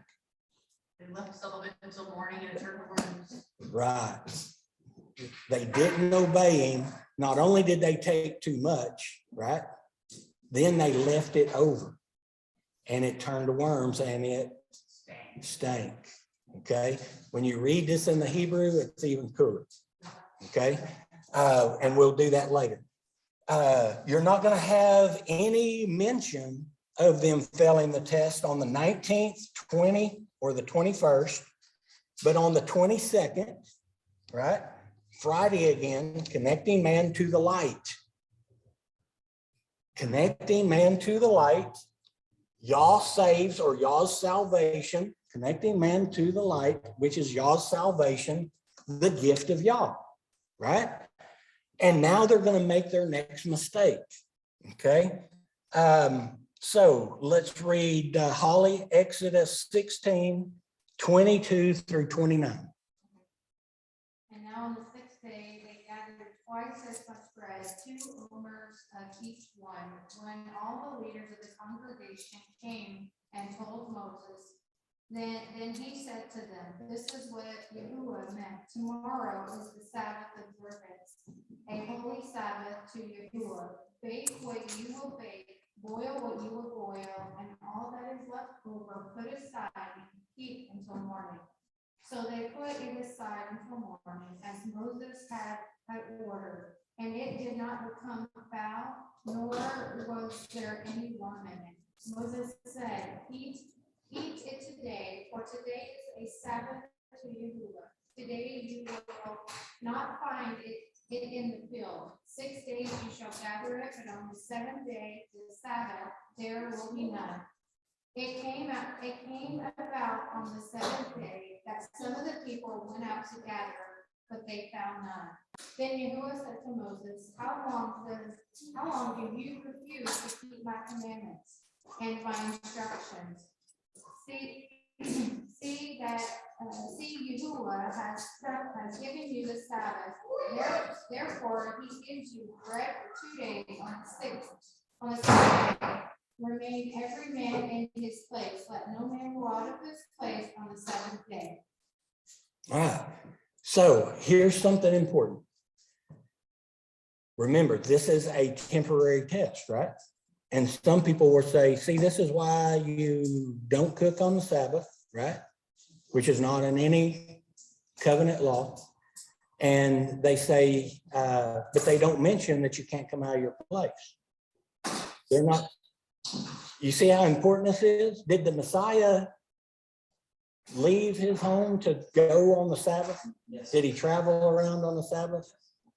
They left some of it until morning and it turned to worms. Right. They didn't obey him. Not only did they take too much, right? Then they left it over and it turned to worms and it stank. Okay. When you read this in the Hebrew, it's even cooler. Okay. And we'll do that later. You're not going to have any mention of them failing the test on the 19th, 20, or the 21st, but on the 22nd, right? Friday again, connecting man to the light. Connecting man to the light. Yah saves, or Yah's salvation, connecting man to the light, which is Yah's salvation, the gift of Yah, right? And now they're going to make their next mistake, okay? So let's read Holly, Exodus 16, 22 through 29. And now on the sixth day, they gathered twice as much bread, 2 omers of each one. When all the leaders of the congregation came and told Moses, then he said to them, this is what Yahuwah meant. Tomorrow is the Sabbath observance, a holy Sabbath to Yahuwah. Bake what you will bake, boil what you will boil, and all that is left over put aside and keep until morning. So they put it aside until morning, as Moses had ordered, and it did not become foul, nor was there any worm in it. Moses said, eat it today, for today is a Sabbath to Yahuwah. Today you will not find it in the field. 6 days you shall gather it, but on the 7th day, the Sabbath, there will be none. It came about on the 7th day that some of the people went out to gather, but they found none. Then Yahuwah said to Moses, how long do you refuse to keep my commandments and my instructions? See Yahuwah has given you the Sabbath. Therefore, he gives you bread for 2 days on the 6th. On the 7th day, remain every man in his place. Let no man go out of his place on the 7th day. All right. So here's something important. Remember, this is a temporary test, right? And some people will say, see, this is why you don't cook on the Sabbath, right? Which is not in any covenant law. And they say, but they don't mention that you can't come out of your place. They're not, you see how important this is? Did the Messiah leave his home to go on the Sabbath? Yes. Did he travel around on the Sabbath?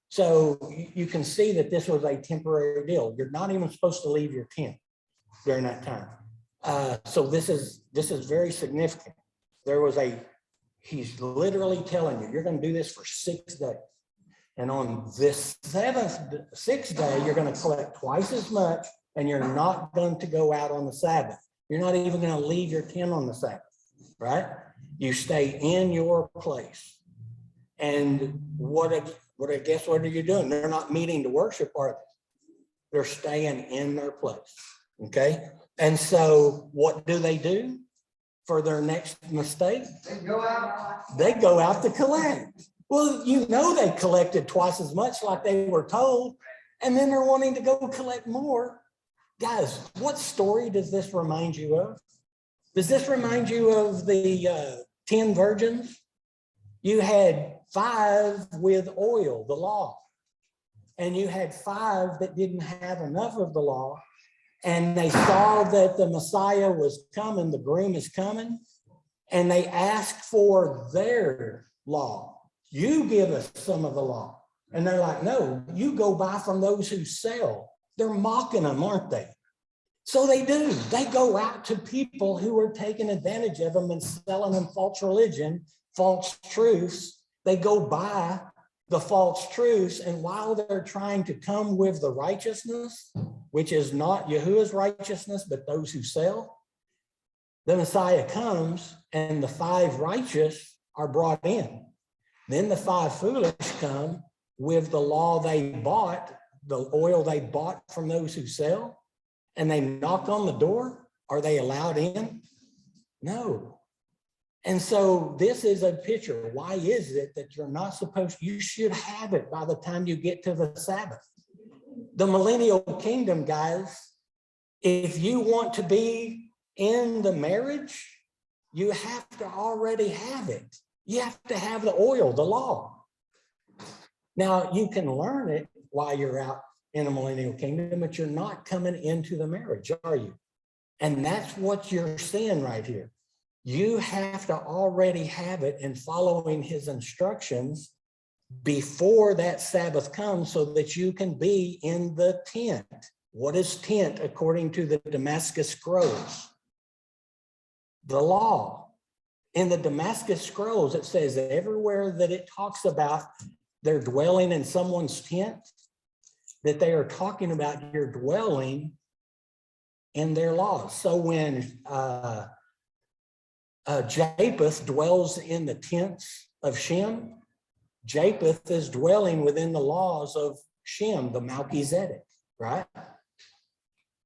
So you can see that this was a temporary deal. You're not even supposed to leave your tent during that time. So this is very significant. He's literally telling you, you're going to do this for 6 days. And on this 6th day, you're going to collect twice as much, and you're not going to go out on the Sabbath. You're not even going to leave your tent on the Sabbath, right? You stay in your place. And what are you doing? They're not meeting to worship, are they? They're staying in their place. Okay. And so what do for their next mistake? They go out to collect. Well, they collected twice as much like they were told, and then they're wanting to go collect more. Guys, what story does this remind you of? Does this remind you of the 10 virgins? You had 5 with oil, the law, and you had 5 that didn't have enough of the law, and they saw that the Messiah was coming, the groom is coming, and they asked for their law. You give us some of the law. And they're like, no, you go buy from those who sell. They're mocking them, aren't they? So they do. They go out to people who are taking advantage of them and selling them false religion, false truths. They go buy the false truths. And while they're trying to come with the righteousness, which is not Yahuwah's righteousness, but those who sell, the Messiah comes and the 5 righteous are brought in. Then the 5 foolish come with the law they bought, the oil they bought from those who sell, and they knock on the door, are they allowed in? No. And so this is a picture. Why is it that you're not supposed, you should have it by the time you get to the Sabbath? The millennial kingdom, guys, if you want to be in the marriage, you have to already have it. You have to have the oil, the law. Now, you can learn it while you're out in a millennial kingdom, but you're not coming into the marriage, are you? And that's what you're seeing right here. You have to already have it and following his instructions before that Sabbath comes so that you can be in the tent. What is tent according to the Damascus Scrolls? The law. In the Damascus Scrolls, it says that everywhere that it talks about they're dwelling in someone's tent, that they are talking about your dwelling in their laws. So when Japheth dwells in the tents of Shem, Japheth is dwelling within the laws of Shem, the Melchizedek, right?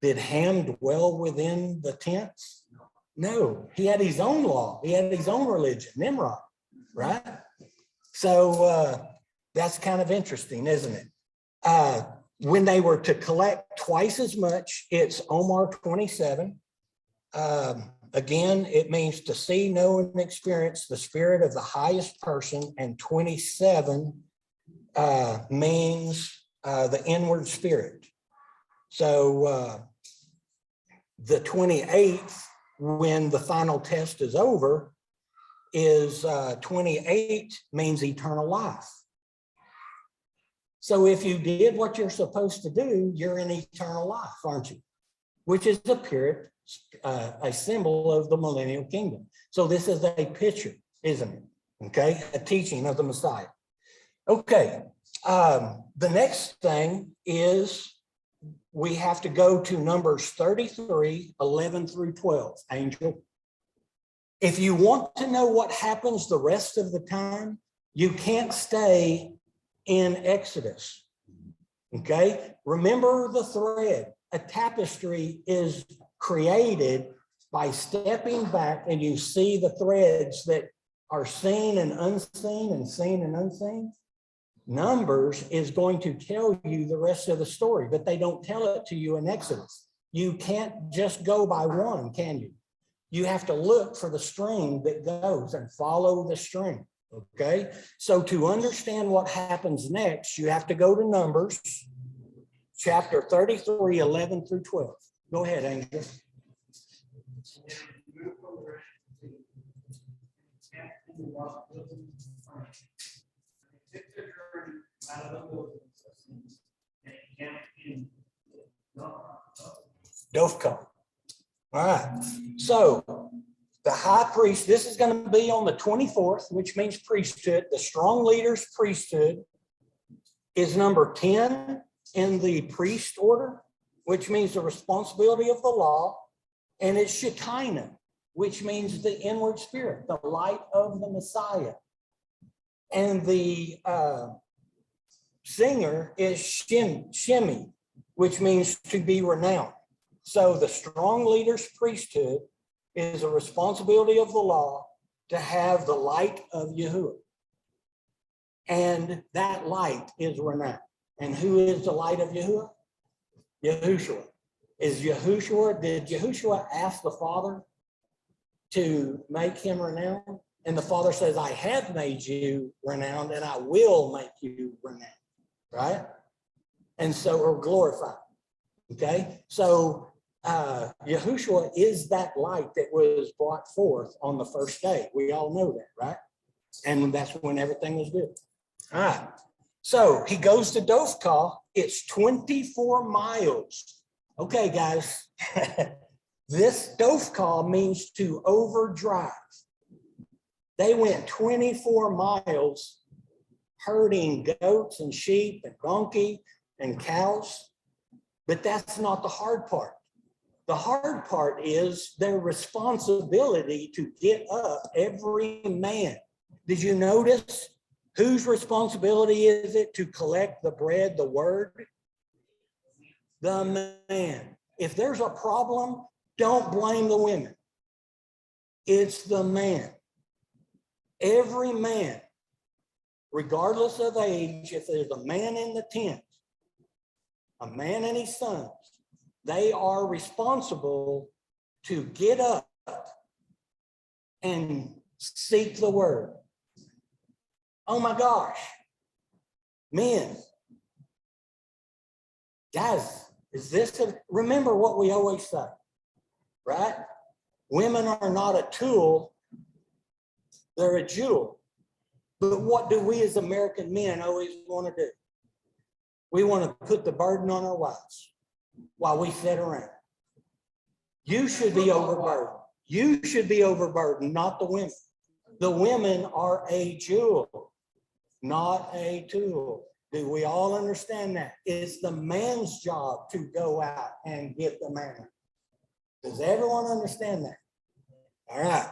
Did Ham dwell within the tents? No, he had his own law. He had his own religion, Nimrod, right? So that's kind of interesting, isn't it? When they were to collect twice as much, it's Omar 27. Again, it means to see, know, and experience the spirit of the highest person, and 27 means the inward spirit. So the 28th, when the final test is over, is 28 means eternal life. So if you did what you're supposed to do, you're in eternal life, aren't you? Which is a symbol of the millennial kingdom. So this is a picture, isn't it? Okay, a teaching of the Messiah. Okay, the next thing is we have to go to Numbers 33, 11 through 12, Angel. If you want to know what happens the rest of the time, you can't stay in Exodus, okay? Remember the thread. A tapestry is created by stepping back and you see the threads that are seen and unseen and seen and unseen. Numbers is going to tell you the rest of the story, but they don't tell it to you in Exodus. You can't just go by one, can you? You have to look for the string that goes and follow the string, okay? So to understand what happens next, you have to go to Numbers, chapter 33, 11 through 12. Go ahead, Angel. Dovka. All right. So the high priest, this is going to be on the 24th, which means priesthood. The strong leader's priesthood is number 10 in the priest order, which means the responsibility of the law. And it's Shekinah, which means the inward spirit, the light of the Messiah. And the singer is Shemi, which means to be renowned. So the strong leader's priesthood is a responsibility of the law to have the light of Yahuwah. And that light is renowned. And who is the light of Yahuwah? Yahushua. Did Yahushua ask the Father to make him renowned? And the Father says, I have made you renowned and I will make you renowned, right? And so, or glorified, okay? So Yahushua is that light that was brought forth on the first day. We all know that, right? And that's when everything was good. All right. So he goes to Dophkah. It's 24 miles. Okay, guys. This Dophkah means to overdrive. They went 24 miles herding goats and sheep and donkey and cows. But that's not the hard part. The hard part is their responsibility to get up every man. Did you notice Whose responsibility is it to collect the bread, the word? The man. If there's a problem, don't blame the women. It's the man. Every man, regardless of age, if there's a man in the tent, a man and his sons, they are responsible to get up and seek the word. Oh my gosh. Men. Guys, remember what we always say, right? Women are not a tool, they're a jewel. But what do we as American men always want to do? We want to put the burden on our wives while we sit around. You should be overburdened. You should be overburdened, not the women. The women are a jewel, not a tool. Do we all understand that? It's the man's job to go out and get the man. Does everyone understand that? All right.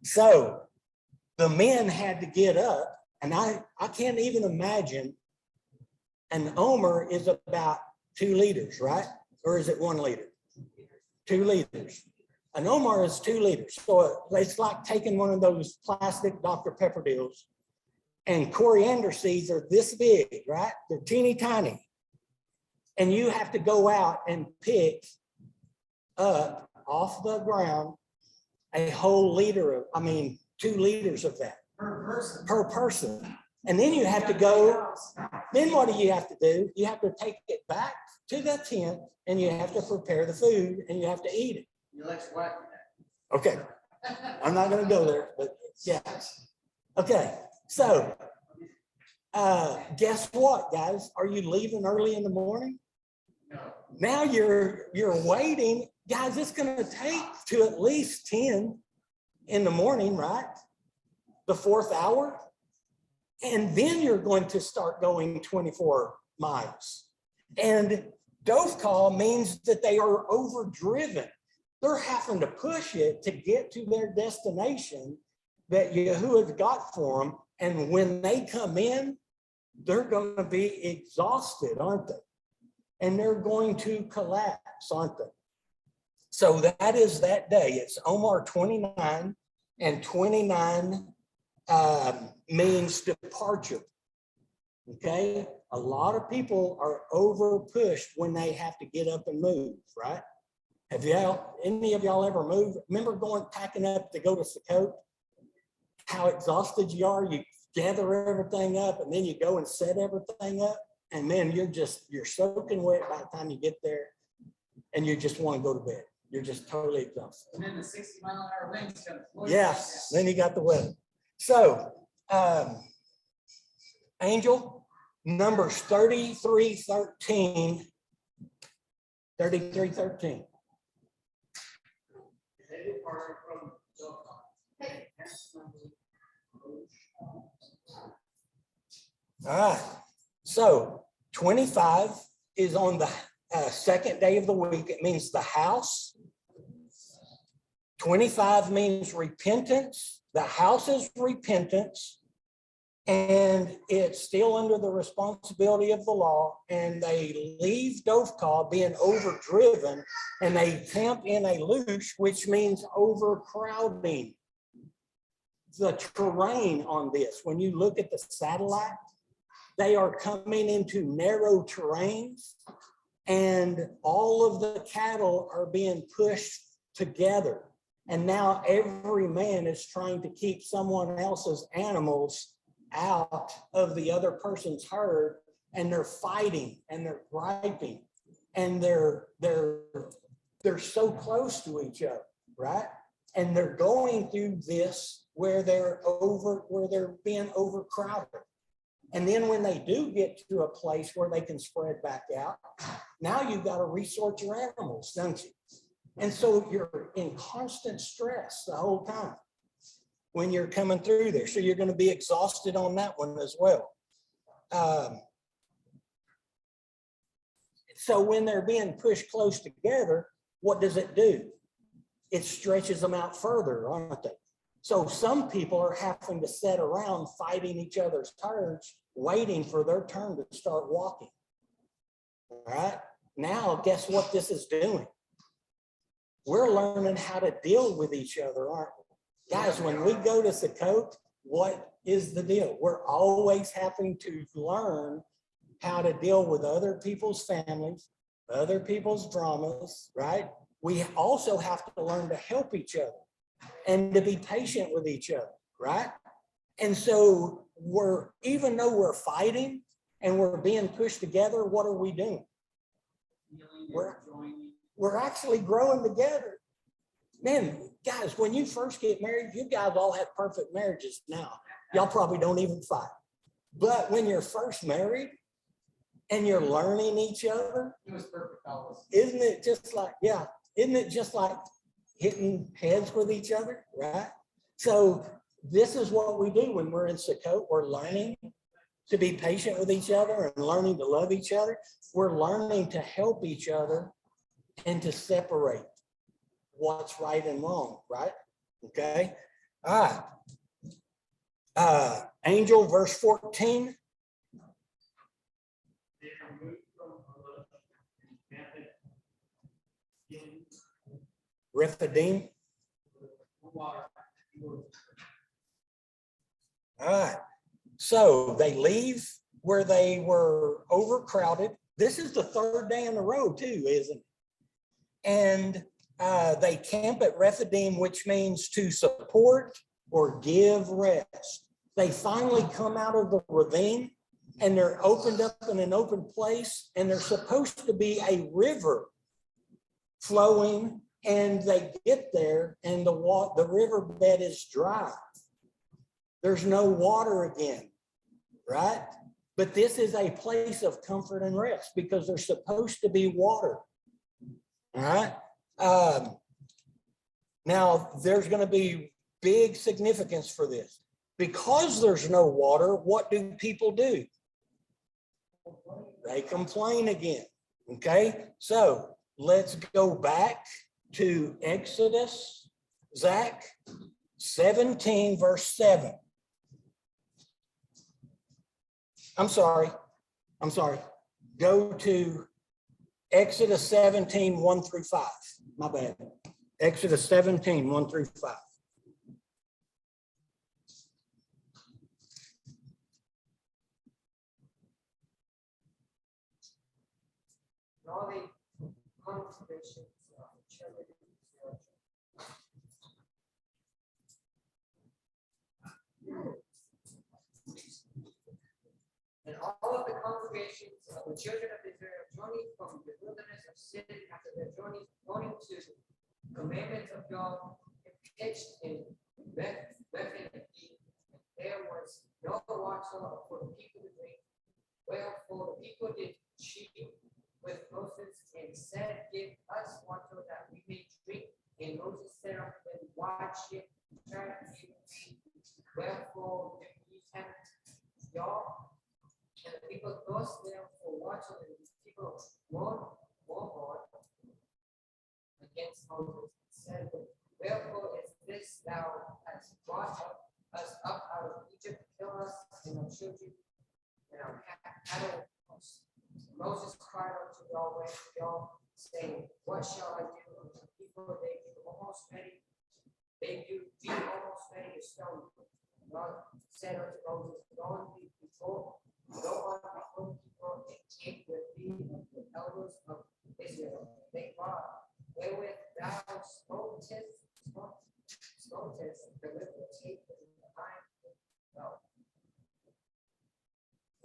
So the men had to get up, and I can't even imagine. An omer is about 2 liters, right? Or is it 1 liter? 2 liters. An omer is 2 liters. So it's like taking one of those plastic Dr. Pepper deals, and coriander seeds are this big, right? They're teeny tiny. And you have to go out and pick up off the ground a whole liter of, 2 liters of that. Per person. And then you have to go, then what do you have to do? You have to take it back to the tent, and you have to prepare the food, and you have to eat it. Okay, I'm not gonna go there, but yeah. Okay, so guess what, guys? Are you leaving early in the morning? No. Now you're waiting. Guys, it's gonna take to at least 10 in the morning, right? The 4th hour. And then you're going to start going 24 miles. And dovecall means that they are overdriven. They're having to push it to get to their destination that Yahuwah got for them. And when they come in, they're going to be exhausted, aren't they? And they're going to collapse, aren't they? So that is that day. It's Omar 29, and 29 means departure. Okay, a lot of people are over pushed when they have to get up and move, right? Have any of y'all ever moved? Remember packing up to go to Sukkot? How exhausted you are. You gather everything up, and then you go and set everything up, and man, you're soaking wet by the time you get there, and you just want to go to bed. You're just totally exhausted. And then the 60-mile-an-hour winds come. Yes, then you got the weather. So, Angel, Numbers 33:13. 33:13. All right. So 25 is on the second day of the week. It means the house. 25 means repentance. The house is repentance, and it's still under the responsibility of the law, and they leave dovecall being overdriven, and they camp in a loosh, which means overcrowding. The terrain on this, when you look at the satellite, they are coming into narrow terrains, and all of the cattle are being pushed together. And now every man is trying to keep someone else's animals out of the other person's herd, and they're fighting and they're griping, and they're so close to each other, right? And they're going through this where they're being overcrowded. And then when they do get to a place where they can spread back out, now you've got to resort your animals, don't you? And so you're in constant stress the whole time when you're coming through there. So you're going to be exhausted on that one as well. So when they're being pushed close together, what does it do? It stretches them out further, aren't they? So some people are having to sit around fighting each other's turns, waiting for their turn to start walking. All right, now guess what this is doing? We're learning how to deal with each other, aren't we? Guys, when we go to Sukkot, what is the deal? We're always having to learn how to deal with other people's families, other people's dramas, right? We also have to learn to help each other and to be patient with each other, right? And so even though we're fighting and we're being pushed together, what are we doing? We're actually growing together. Man, guys, when you first get married, you guys all have perfect marriages now. Y'all probably don't even fight. But when you're first married and you're learning each other, It was perfect, always. isn't it just like, yeah, isn't it just like hitting heads with each other, right? So this is what we do when we're in Sukkot. We're learning to be patient with each other and learning to love each other. We're learning to help each other and to separate what's right and wrong, right? Okay. All right. Angel, verse 14. Rephidim. All right. So they leave where they were overcrowded. This is the third day in a row too, isn't it? And they camp at Rephidim, which means to support or give rest. They finally come out of the ravine and they're opened up in an open place, and there's supposed to be a river flowing, and they get there and the riverbed is dry. There's no water again, right? But this is a place of comfort and rest because there's supposed to be water. All right. Now there's going to be big significance for this. Because there's no water, what do people do? They complain again. Okay. So let's go back to Exodus, Zach, 17, verse 7. I'm sorry. Go to Exodus 17, 1 through 5. My bad. Exodus 17, 1 through 5. All the congregations of the children of Israel. And all of the congregations of the children of Israel journeyed from the wilderness of Sin after their journey, according to the commandments of God, and pitched in Bethlehem. There was no water for the people to drink. Wherefore the people did cheat with Moses and said, "Give us water that we may drink." And Moses said unto them, "What shall you drink? Wherefore ye tempt y'all?" And the people thirst there for water, and the people more hard against Moses, said, "Wherefore is this thou hast brought us up out of Egypt, kill us and our children and our cattle?" Moses cried unto Yahweh, saying, "What shall I do unto the people? They be almost ready to stone me." God said unto Moses, Go on before the people and take with thee the elders of Israel. Thank God, wherewith thou smotest the little tape behind thou.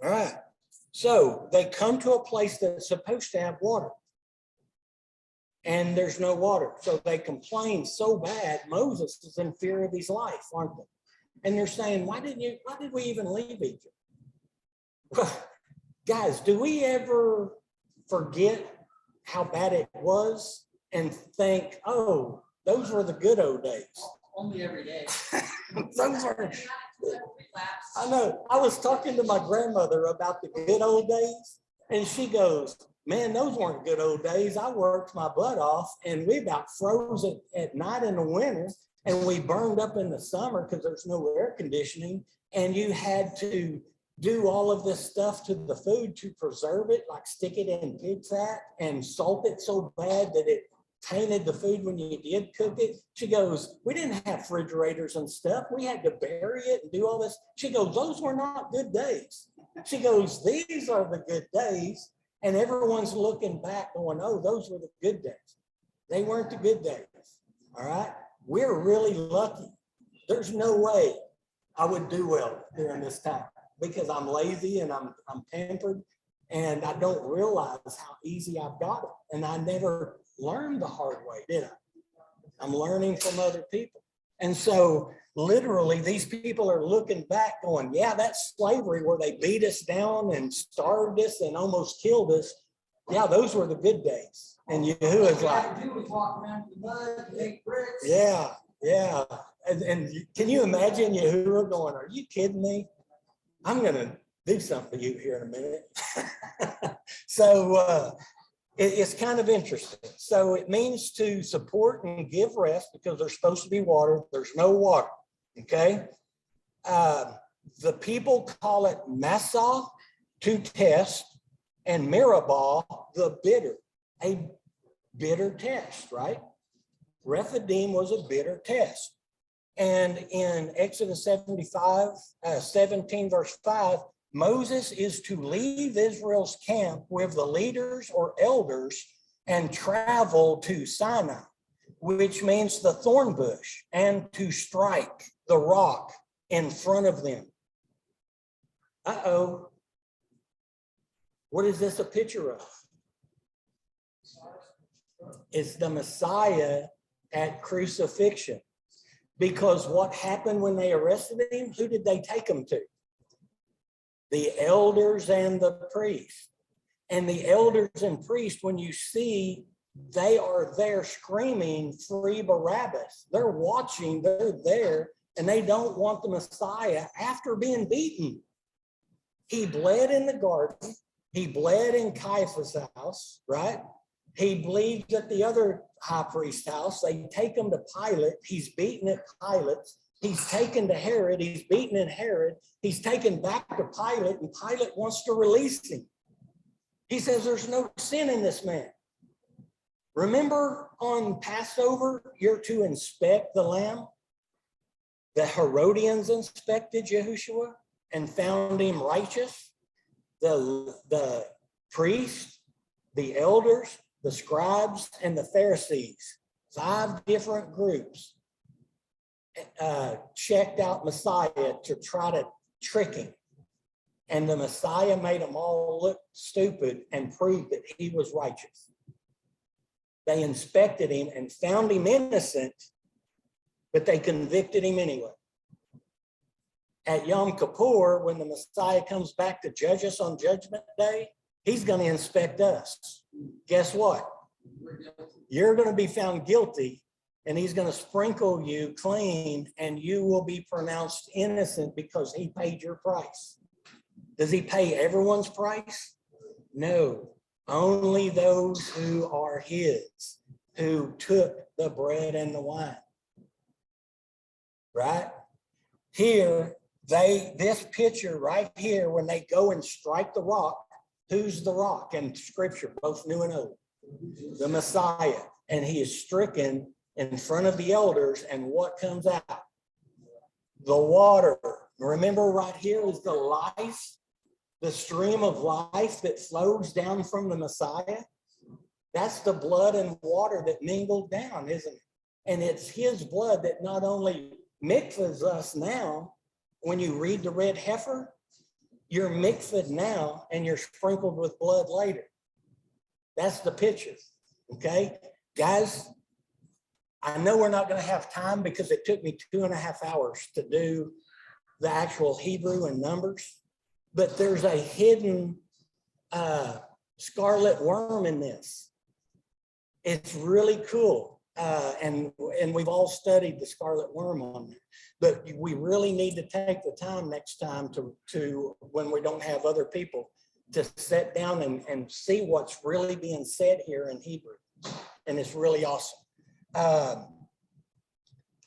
All right. So they come to a place that's supposed to have water, and there's no water. So they complain so bad. Moses is in fear of his life, aren't they? And they're saying, why did we even leave Egypt? Well, guys, do we ever forget how bad it was and think, oh, those were the good old days? Only every day. Those were, I know. I was talking to my grandmother about the good old days, and she goes, "Man, those weren't good old days. I worked my butt off, and we about froze at night in the winter, And we burned up in the summer because there's no air conditioning, and you had to do all of this stuff to the food to preserve it, like stick it in pig fat and salt it so bad that it tainted the food when you did cook it. She goes, we didn't have refrigerators and stuff. We had to bury it and do all this. She goes, those were not good days. She goes, these are the good days. And everyone's looking back going, oh, those were the good days. They weren't the good days. All right. We're really lucky. There's no way I would do well during this time because I'm lazy and I'm pampered and I don't realize how easy I've got it. And I never learned the hard way, did I? I'm learning from other people. And so literally these people are looking back going, yeah, that's slavery where they beat us down and starved us and almost killed us. Yeah, those were the good days. And Yahuwah's like, yeah, yeah. And can you imagine Yahuwah going, are you kidding me? I'm going to do something to you here in a minute. So it's kind of interesting. So it means to support and give rest because there's supposed to be water. There's no water. Okay. The people call it Massa, to test, and Mirabah, the bitter, a bitter test, right? Rephidim was a bitter test. And in Exodus 17 verse 5, Moses is to leave Israel's camp with the leaders or elders and travel to Sinai, which means the thorn bush, and to strike the rock in front of them. Uh-oh. What is this a picture of? It's the Messiah at crucifixion. Because what happened when they arrested him? Who did they take him to? The elders and the priests. And the elders and priests, when you see, they are there screaming, free Barabbas. They're watching, they're there, and they don't want the Messiah after being beaten. He bled in the garden. He bled in Caiaphas' house, right? He bleeds at the other high priest's house. They take him to Pilate. He's beaten at Pilate's. He's taken to Herod. He's beaten at Herod. He's taken back to Pilate, and Pilate wants to release him. He says there's no sin in this man. Remember on Passover, you're to inspect the lamb? The Herodians inspected Yahushua and found him righteous. The priest, the elders, the scribes, and the Pharisees, 5 different groups, checked out Messiah to try to trick him. And the Messiah made them all look stupid and proved that he was righteous. They inspected him and found him innocent, but they convicted him anyway. At Yom Kippur, when the Messiah comes back to judge us on Judgment Day, he's going to inspect us. Guess what? You're going to be found guilty, and he's going to sprinkle you clean, and you will be pronounced innocent because he paid your price. Does he pay everyone's price? No, only those who are his, who took the bread and the wine. Right? Here, this picture right here, when they go and strike the rock, who's the rock in Scripture, both New and Old? The Messiah. And he is stricken in front of the elders, and what comes out? The water. Remember, right here is the life, the stream of life that flows down from the Messiah. That's the blood and water that mingled down, isn't it? And it's his blood that not only mikvahs us now. When you read the red heifer, you're mikvahed now and you're sprinkled with blood later. That's the picture. Okay, guys, I know we're not going to have time because it took me 2.5 hours to do the actual Hebrew and numbers, but there's a hidden scarlet worm in this. It's really cool. And we've all studied the scarlet worm on there, but we really need to take the time next time to when we don't have other people to sit down and see what's really being said here in Hebrew. And it's really awesome.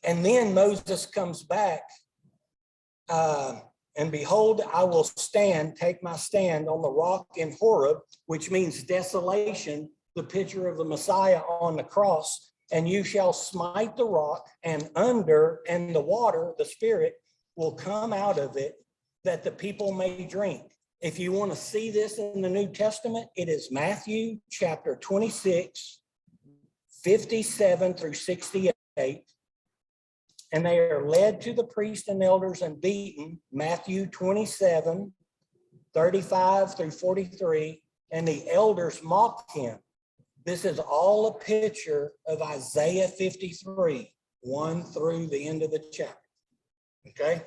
And then Moses comes back. And behold, I will take my stand on the rock in Horeb, which means desolation, the picture of the Messiah on the cross. And you shall smite the rock, and the water, the Spirit, will come out of it, that the people may drink. If you want to see this in the New Testament, it is Matthew chapter 26, 57 through 68. And they are led to the priests and elders and beaten, Matthew 27, 35 through 43, and the elders mocked him. This is all a picture of Isaiah 53, 1 through the end of the chapter. Okay?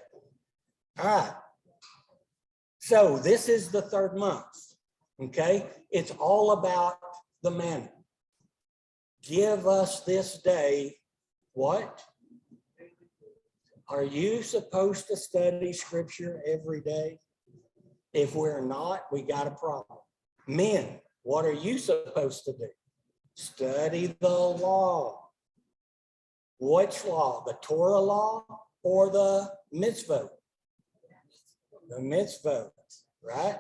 All right. So this is the third month. Okay? It's all about the manna. Give us this day what? Are you supposed to study scripture every day? If we're not, we got a problem. Men, what are you supposed to do? Study the law. Which law? The Torah law or the mitzvot? The mitzvot, right?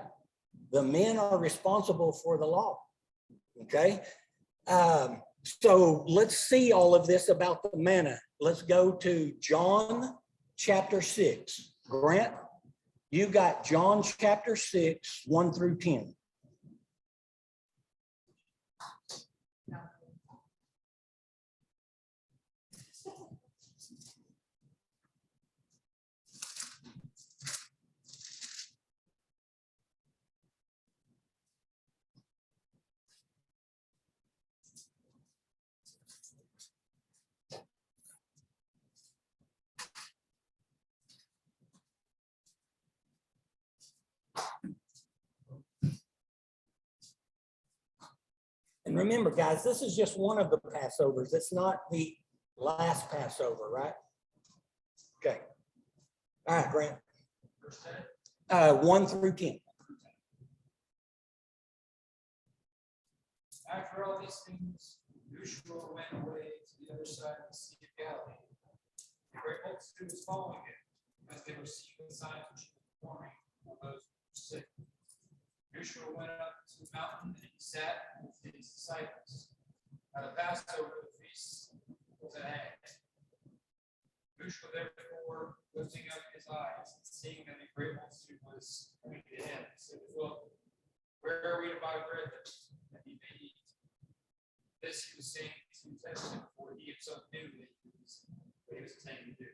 The men are responsible for the law. Okay? So let's see all of this about the manna. Let's go to John chapter 6. Grant, you got John chapter 6, 1 through 10. And remember, guys, this is just one of the Passovers. It's not the last Passover, right? Okay. All right, Grant. 1 through 10. After all these things, Yeshua went away to the other side of the Sea of Galilee. A great multitude was following him, as they were seeing the signs which he was performing on those who were sick. Yeshua went up to the mountain, and he sat with his disciples. Now the Passover, the feast, was at hand. Yeshua therefore, lifting up his eyes, and seeing that a great multitude was coming to him, said, "Look, where are we to buy bread that he may eat?" This he was saying to test him, for he himself knew that what he was intending to do.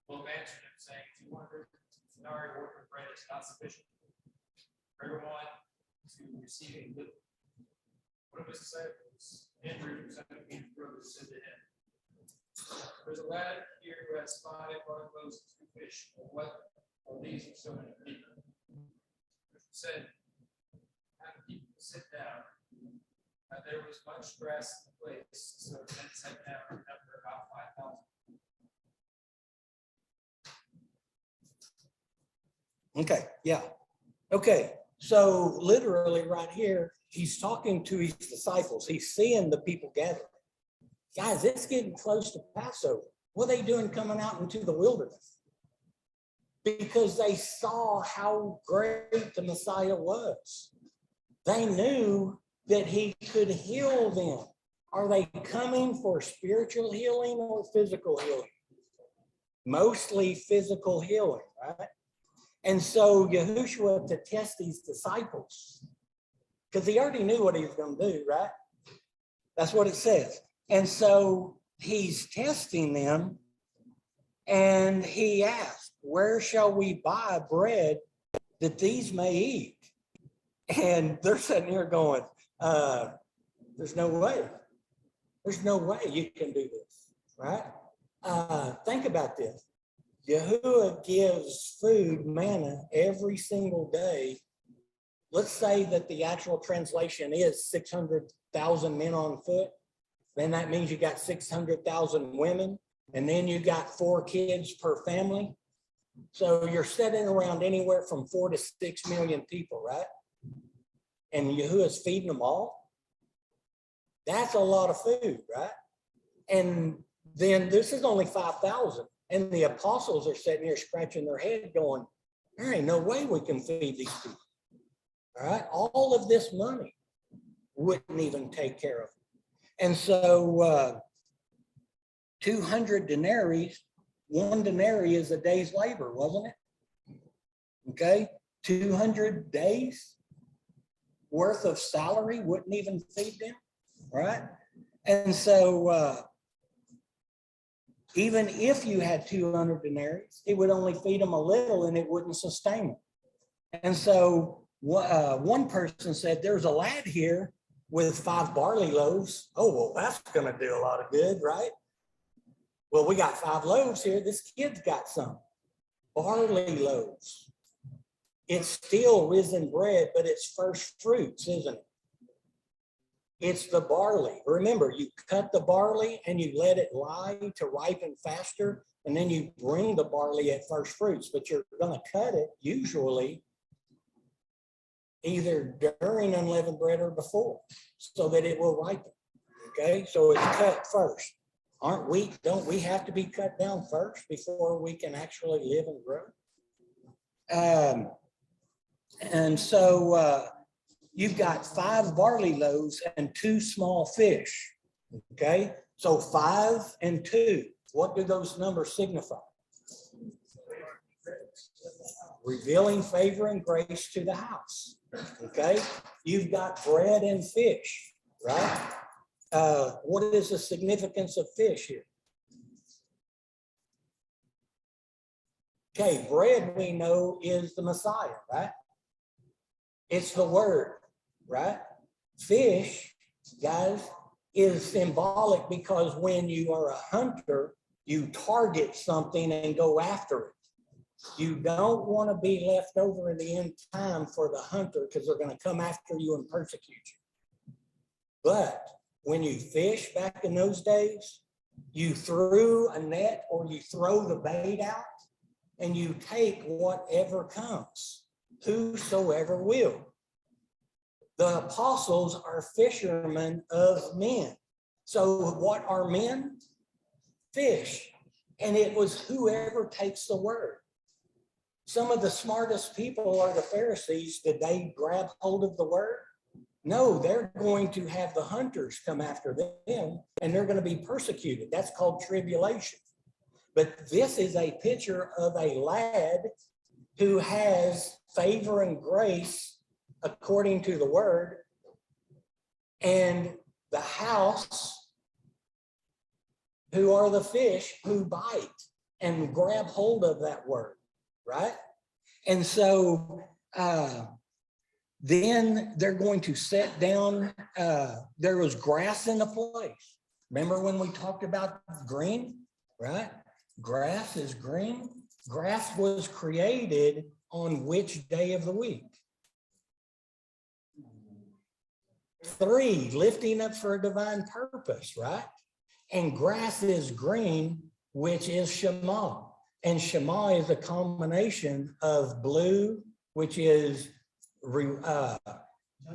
Philip answered him, saying, 200 denarii worth of bread is not sufficient for everyone to receive a little. One of his disciples, Andrew, son of Peter's brother, said to him, "There's a lad here who has 5 barley loaves and 2 fish. What are these for so many people?" He said, "Have the people sit down." There was much grass in the place, so men sat down after about 5,000. Okay, yeah. Okay, so literally right here, he's talking to his disciples. He's seeing the people gather. Guys, it's getting close to Passover. What are they doing coming out into the wilderness? Because they saw how great the Messiah was. They knew that he could heal them. Are they coming for spiritual healing or physical healing? Mostly physical healing, right? And so Yahushua, to test these disciples, because he already knew what he was going to do, right? That's what it says. And so he's testing them, and he asked, "Where shall we buy bread that these may eat?" And they're sitting here going, there's no way. There's no way you can do this, right? Think about this. Yahuwah gives food, manna, every single day. Let's say that the actual translation is 600,000 men on foot. Then that means you got 600,000 women, and then you got 4 kids per family. So you're sitting around anywhere from 4 to 6 million people, right? And Yahuwah's feeding them all. That's a lot of food, right? And then this is only 5,000. And the apostles are sitting here scratching their head going, there ain't no way we can feed these people. All right, all of this money wouldn't even take care of it. And so 200 denarii, 1 denarii is a day's labor, wasn't it? Okay, 200 days worth of salary wouldn't even feed them, right? And so even if you had 200 denarii, it would only feed them a little and it wouldn't sustain them. And so one person said, there's a lad here with 5 barley loaves. Oh, well, that's going to do a lot of good, right? Well, we got 5 loaves here. This kid's got some barley loaves. It's still risen bread, but it's first fruits, isn't it? It's the barley. Remember, you cut the barley and you let it lie to ripen faster, and then you bring the barley at first fruits, but you're going to cut it usually either during unleavened bread or before, so that it will ripen. Okay, so it's cut first. Don't we have to be cut down first before we can actually live and grow? And so you've got 5 barley loaves and 2 small fish. Okay, so 5 and 2, what do those numbers signify? Revealing favor and grace to the house. Okay, you've got bread and fish, right? What is the significance of fish here? Okay, bread we know is the Messiah, right? It's the word, right? Fish, guys, is symbolic because when you are a hunter, you target something and go after it. You don't want to be left over in the end time for the hunter because they're going to come after you and persecute you. But when you fish back in those days, you threw a net or you throw the bait out and you take whatever comes, whosoever will. The apostles are fishermen of men. So what are men? Fish. And it was whoever takes the word. Some of the smartest people are the Pharisees. Did they grab hold of the word? No, they're going to have the hunters come after them and they're going to be persecuted. That's called tribulation. But this is a picture of a lad who has favor and grace according to the word, and the house who are the fish who bite and grab hold of that word, right? And so then they're going to set down, there was grass in the place. Remember when we talked about green, right? Grass is green. Grass was created on which day of the week? 3, lifting up for a divine purpose, right? And grass is green, which is Shema. And Shema is a combination of blue, which is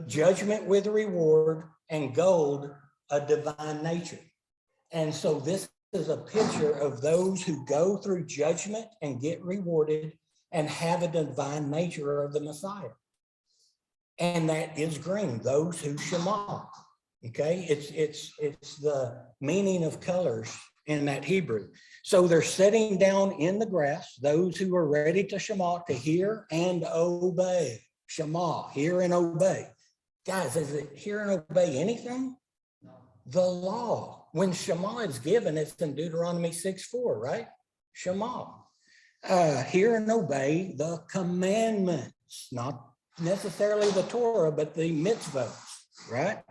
judgment with reward, and gold, a divine nature. And so this is a picture of those who go through judgment and get rewarded and have a divine nature of the Messiah. And that is green, those who Shema. Okay, it's the meaning of colors in that Hebrew. So they're sitting down in the grass, those who are ready to Shema, to hear and obey. Shema, hear and obey. Guys, is it hear and obey anything? No. The law. When Shema is given, it's in Deuteronomy 6:4, right? Shema. Hear and obey the commandments, not necessarily the Torah, but the mitzvahs, right?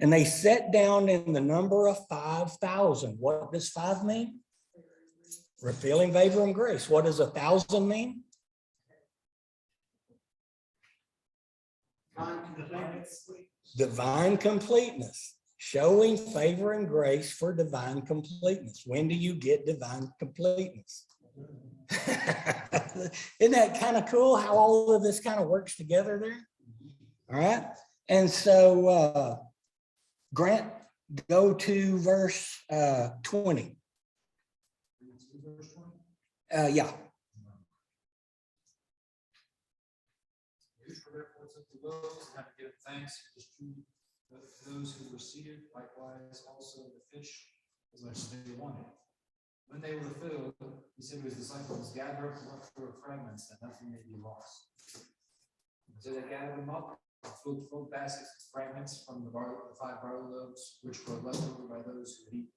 And they set down in the number of 5,000. What does 5 mean? Revealing favor and grace. What does 1,000 mean? Divine completeness. Showing favor and grace for divine completeness. When do you get divine completeness? Isn't that kind of cool how all of this kind of works together there? All right. And so Grant, go to verse 20. Yeah. Yahushua therefore took the loaves and having given thanks, he distributed to those who were seated, likewise also the fish, as much as they wanted. When they were filled, he said to his disciples, gather up the leftover fragments, that nothing may be lost. And so they gathered them up, filled 12 baskets with fragments from the 5 barley loaves, which were left over by those who had eaten.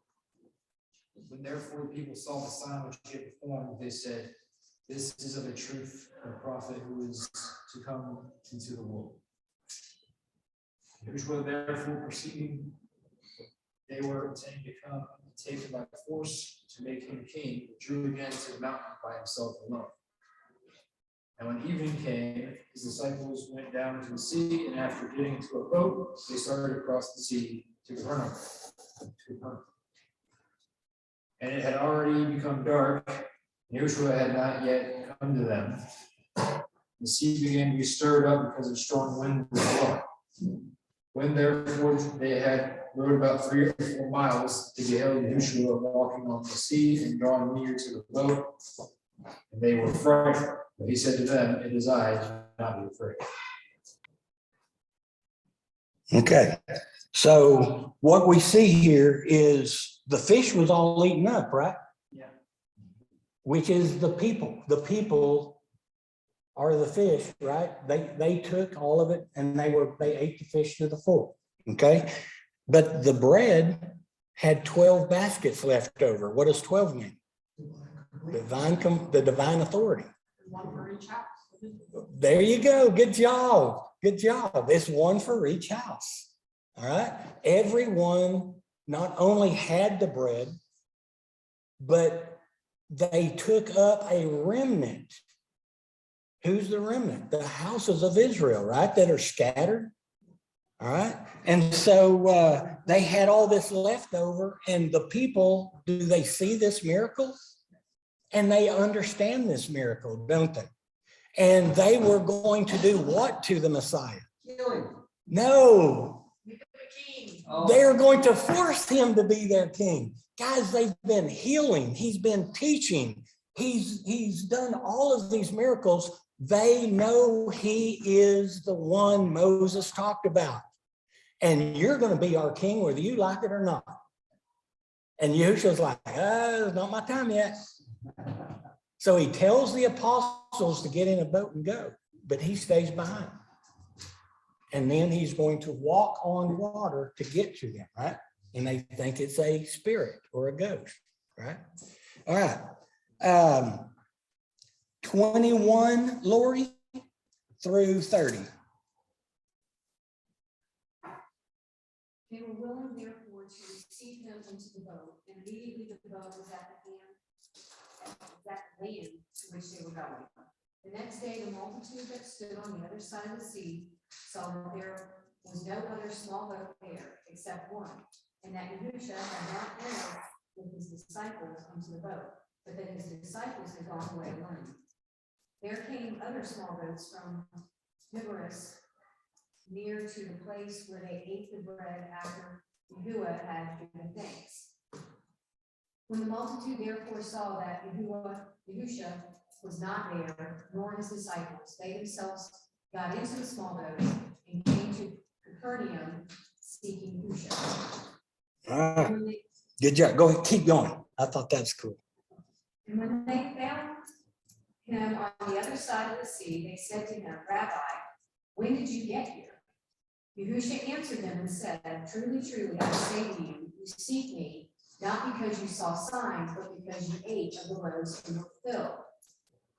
When therefore the people saw the sign which he had performed, they said, this is of a truth the prophet who is to come into the world. Yahushua therefore perceiving they were intending to come and take him by force to make him king, drew again to the mountain by himself alone. And when evening came, his disciples went down into the sea, and after getting into a boat, they started across the sea to Capernaum. And it had already become dark. Yahushua had not yet come to them. The sea began to be stirred up because a strong wind was blowing. When therefore they had rowed about 3 or 4 miles, they beheld Yahushua walking on the sea and drawing near to the boat, and they were frightened. But he said to them, it is I, do not be afraid. Okay. So what we see here is the fish was all eaten up, right? Yeah. Which is the people. The people are the fish, right? They took all of it and they ate the fish to the full. Okay. But the bread had 12 baskets left over. What does 12 mean? The divine authority. One for each house. There you go. Good job. Good job. It's one for each house. All right. Everyone not only had the bread, but they took up a remnant. Who's the remnant? The houses of Israel, right? That are scattered. All right. And so they had all this left over, and the people, do they see this miracle? And they understand this miracle, don't they? And they were going to do what to the Messiah? Kill him. No. Oh. They are going to force him to be their king. Guys, they've been healing. He's been teaching. He's done all of these miracles. They know he is the one Moses talked about. And you're going to be our king, whether you like it or not. And Yahushua's like, it's not my time yet. So he tells the apostles to get in a boat and go, but he stays behind. And then he's going to walk on water to get to them, right? And they think it's a spirit or a ghost, right? All right. 21, Lori, through 30. They were willing, therefore, to receive him into the boat, and immediately the boat was at the land to which they were going. The next day, the multitude that stood on the other side of the sea saw that there was no other small boat there except one, and that Yahushua had not entered with his disciples into the boat, but that his disciples had gone away alone. There came other small boats from Tiberias near to the place where they ate the bread after Yahushua had given thanks. When the multitude therefore saw that Yahushua was not there, nor his disciples, they themselves got into a small boat and came to Capernaum seeking Yahushua. All right. Good job. Go ahead. Keep going. I thought that's cool. And when they found him on the other side of the sea, they said to him, Rabbi, when did you get here? Yahushua answered them and said, truly, truly, I say to you, you seek me, not because you saw signs, but because you ate of the loaves and were filled.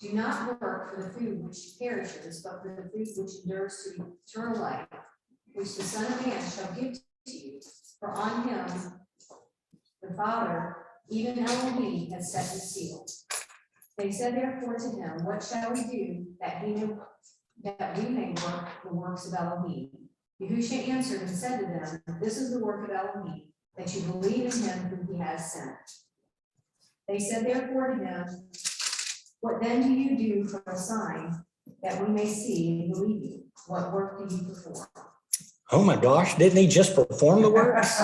Do not work for the food which perishes, but for the food which endures to eternal life, which the Son of Man shall give to you. For on him the Father, even Elohim, has set his seal. They said therefore to him, what shall we do that we may work the works of Elohim? Yahushua answered and said to them, this is the work of Elohim, that you believe in him whom he has sent. They said therefore to him, what then do you do for a sign that we may see and believe you? What work do you perform? Oh my gosh, didn't he just perform the works?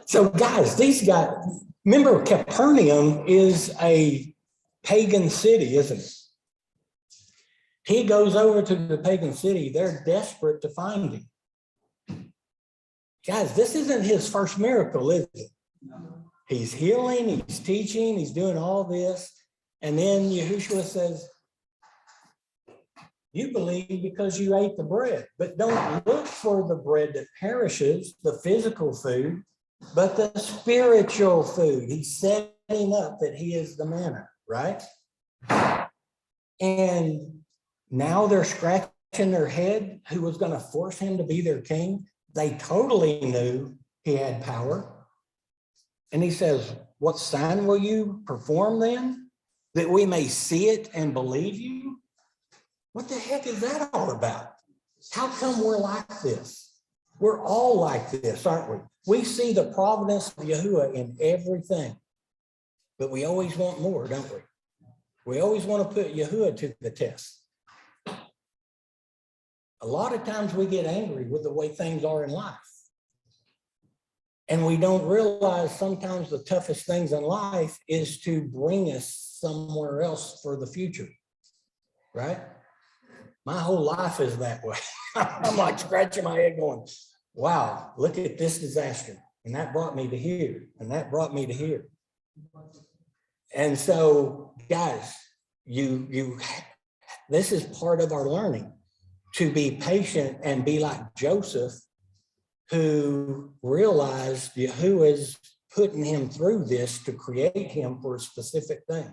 So guys, these guys, remember Capernaum is a pagan city, isn't it? He goes over to the pagan city. They're desperate to find him. Guys, this isn't his first miracle, is it? He's healing, he's teaching, he's doing all this. And then Yahushua says, you believe because you ate the bread, but don't look for the bread that perishes, the physical food, but the spiritual food. He's setting up that he is the manna, right? And now they're scratching their head who was going to force him to be their king. They totally knew he had power. And he says, what sign will you perform then, that we may see it and believe you? What the heck is that all about? How come we're like this? We're all like this, aren't we? We see the providence of Yahuwah in everything, but we always want more, don't we? We always want to put Yahuwah to the test. A lot of times we get angry with the way things are in life. And we don't realize sometimes the toughest things in life is to bring us somewhere else for the future, right? My whole life is that way. I'm like scratching my head going, wow, look at this disaster. And that brought me to here, and that brought me to here. And so, guys, this is part of our learning, to be patient and be like Joseph, who realized Yahuwah is putting him through this to create him for a specific thing.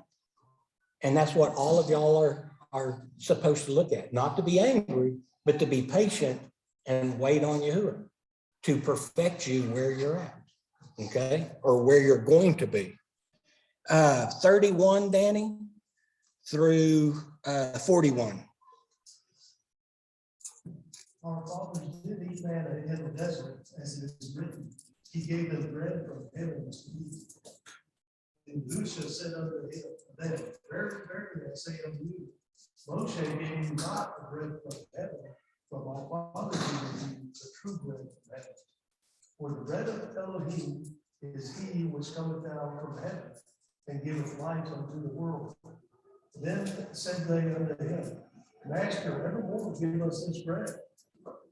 And that's what all of y'all are supposed to look at, not to be angry, but to be patient and wait on Yahuwah to perfect you where you're at, okay? Or where you're going to be. 31, Danny, through 41. Our fathers did eat manna in the desert, as it is written. He gave them bread from heaven to eat. And Yahushua said unto them, very, very, I say unto you, Moshe gave you not the bread from heaven, but my Father gave you the true bread from heaven. For the bread of Elohim is he which cometh down from heaven, and giveth light unto the world. Then said they unto him, Master, evermore give us this bread.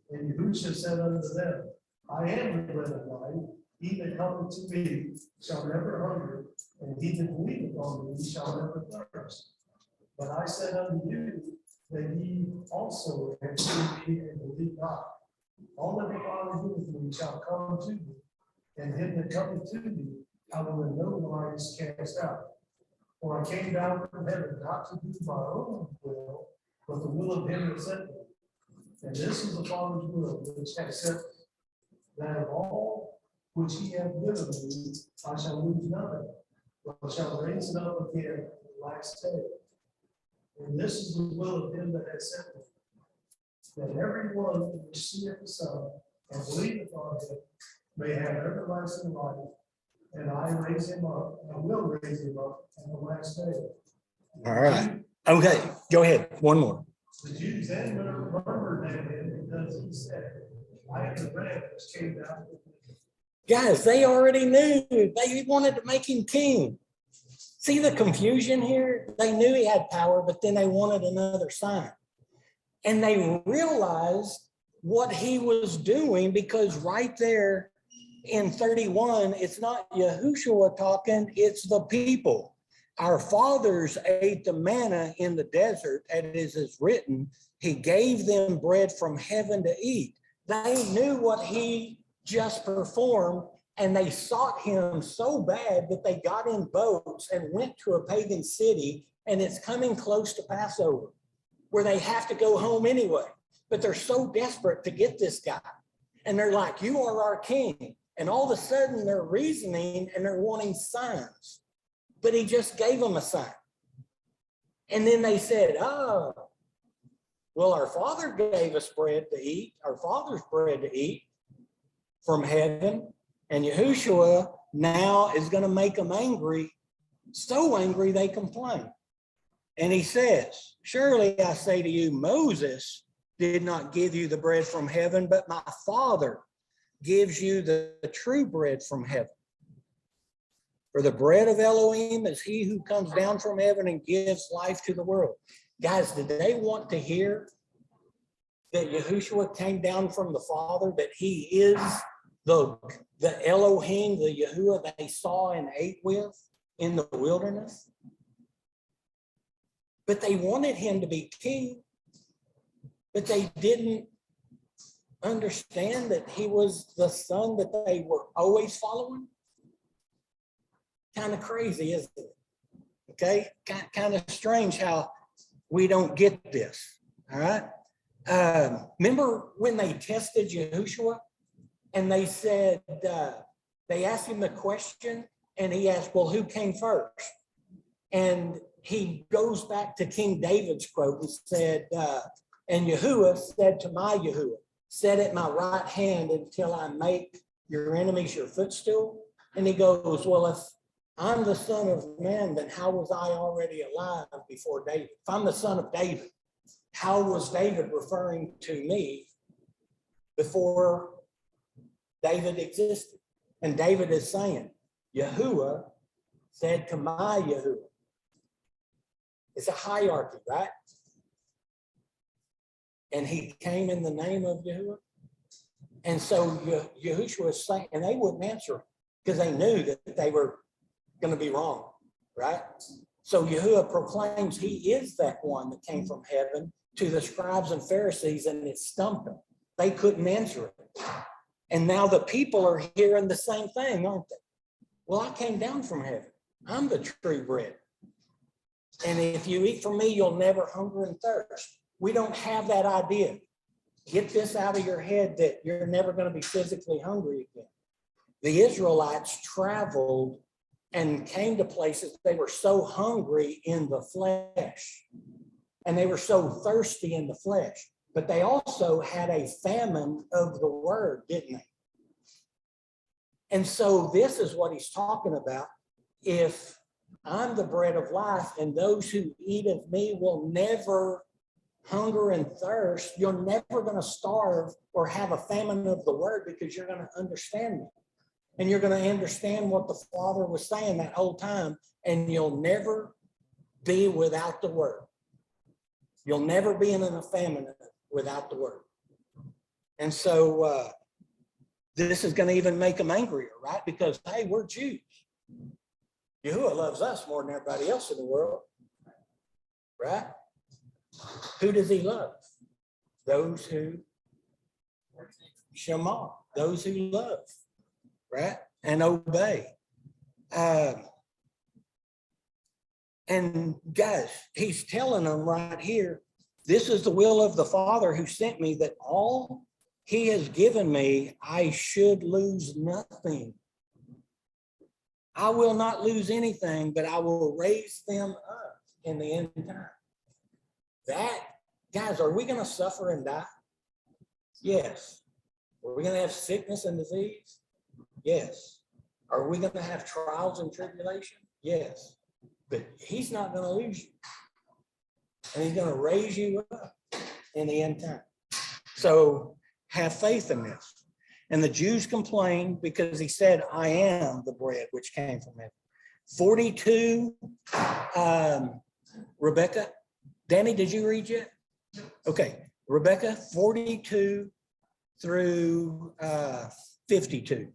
And Yahushua said unto them, I am the bread of life. He that cometh to me shall never hunger, and he that believeth on me shall never thirst. But I said unto you that ye also have seen me and believe not. All that the Father giveth me shall come to me, and him that cometh to me I will in no wise cast out. For I came down from heaven not to do my own will, but the will of him that sent me. And this is the Father's will, which hath sent me, that of all which he hath given me, I shall lose nothing, but shall raise it up again the last day. And this is the will of him that hath sent me, that every one which seeth the Son and believeth on him may have everlasting life, and I raise him up, I will raise him up on the last day. All right. Okay, go ahead. One more. The Jews then murmured at him because he said, I am the bread which came down. Guys, they already knew. They wanted to make him king. See the confusion here? They knew he had power, but then they wanted another sign. And they realized what he was doing, because right there in 31, it's not Yahushua talking, it's the people. Our fathers ate the manna in the desert, and as is written, he gave them bread from heaven to eat. They knew what he just performed, and they sought him so bad that they got in boats and went to a pagan city, and it's coming close to Passover, where they have to go home anyway. But they're so desperate to get this guy. And they're like, you are our king. And all of a sudden they're reasoning and they're wanting signs. But he just gave them a sign. And then they said, oh, well, our father gave us bread to eat, our father's bread to eat from heaven. And Yahushua now is going to make them angry, so angry they complain. And he says, surely I say to you, Moses did not give you the bread from heaven, but my Father gives you the true bread from heaven. For the bread of Elohim is he who comes down from heaven and gives life to the world. Guys, did they want to hear that Yahushua came down from the Father, that he is the Elohim, the Yahuwah they saw and ate with in the wilderness? But they wanted him to be king, but they didn't understand that he was the son that they were always following. Kind of crazy, isn't it? Okay, kind of strange how we don't get this. All right. Remember when they tested Yahushua and they said, they asked him the question and he asked, well, who came first? And he goes back to King David's quote and said, and Yahuwah said to my Yahuwah, sit at my right hand until I make your enemies your footstool. And he goes, well, if I'm the son of man, then how was I already alive before David? If I'm the son of David, how was David referring to me before David existed? And David is saying, Yahuwah said to my Yahuwah. It's a hierarchy, right? And he came in the name of Yahuwah. And so Yahushua was saying, and they wouldn't answer him because they knew that they were going to be wrong, right? So Yahuwah proclaims he is that one that came from heaven to the scribes and Pharisees, and it stumped them. They couldn't answer it. And now the people are hearing the same thing, aren't they? Well, I came down from heaven. I'm the true bread. And if you eat from me, you'll never hunger and thirst. We don't have that idea. Get this out of your head that you're never going to be physically hungry again. The Israelites traveled and came to places they were so hungry in the flesh and they were so thirsty in the flesh, but they also had a famine of the word, didn't they? And so this is what he's talking about. If I'm the bread of life and those who eat of me will never hunger and thirst, you're never going to starve or have a famine of the word because you're going to understand me. And you're going to understand what the Father was saying that whole time, and you'll never be without the word. You'll never be in a famine without the word. And so this is going to even make them angrier, right? Because, hey, we're Jews. Yahuwah loves us more than everybody else in the world, right? Who does he love? Those who Shema, those who love, right? And obey. And guys, he's telling them right here, this is the will of the Father who sent me, that all he has given me, I should lose nothing. I will not lose anything, but I will raise them up in the end time. That, guys, are we going to suffer and die? Yes. Are we going to have sickness and disease? Yes. Are we going to have trials and tribulation? Yes. But he's not going to lose you. And he's going to raise you up in the end time. So have faith in this. And the Jews complained because he said, I am the bread which came from heaven. 42, Rebecca, Danny, did you read yet? Okay, Rebecca, 42 through 52.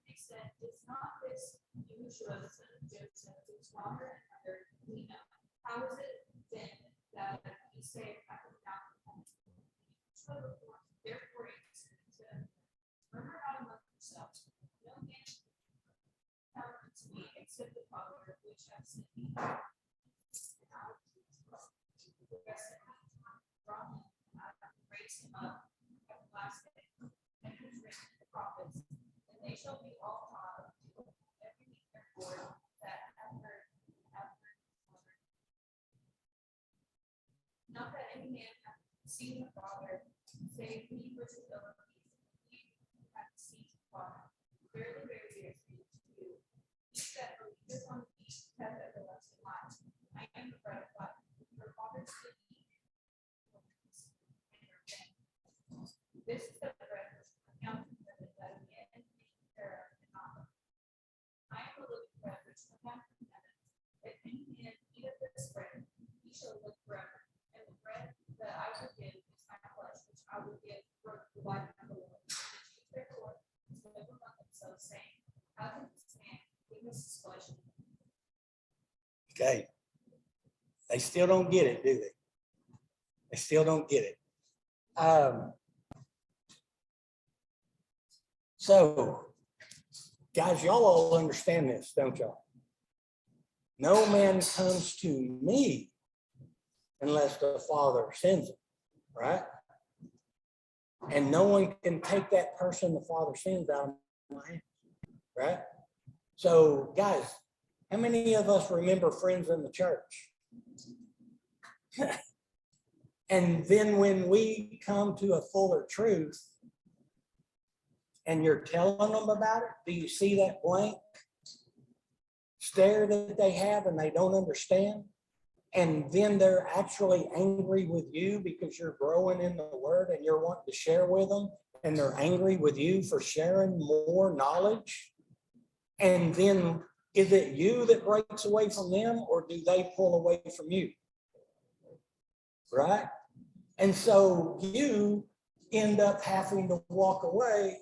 It's not this usual Joseph, it's longer and other, we know. How is it then that you say, I come down from heaven? Therefore, it's to murmur not among yourselves, no man come to me except the Father which has sent me. Raise him up at the last day, and who's written in the prophets, and they shall be all taught every knee therefore that have heard. Not that any man hath seen the Father, save he which is of he hath seen the Father. Verily, verily, I say to you, he that believeth on me hath everlasting life. Mrs. Bush. Okay. They still don't get it, do they? They still don't get it. So, guys, y'all all understand this, don't y'all? No man comes to me unless the Father sends him, right? And no one can take that person the Father sends out of my hands, right? So, guys, how many of us remember friends in the church? And then when we come to a fuller truth and you're telling them about it, do you see that blank stare that they have and they don't understand? And then they're actually angry with you because you're growing in the word and you're wanting to share with them, and they're angry with you for sharing more knowledge. And then is it you that breaks away from them, or do they pull away from you? Right? And so you end up having to walk away.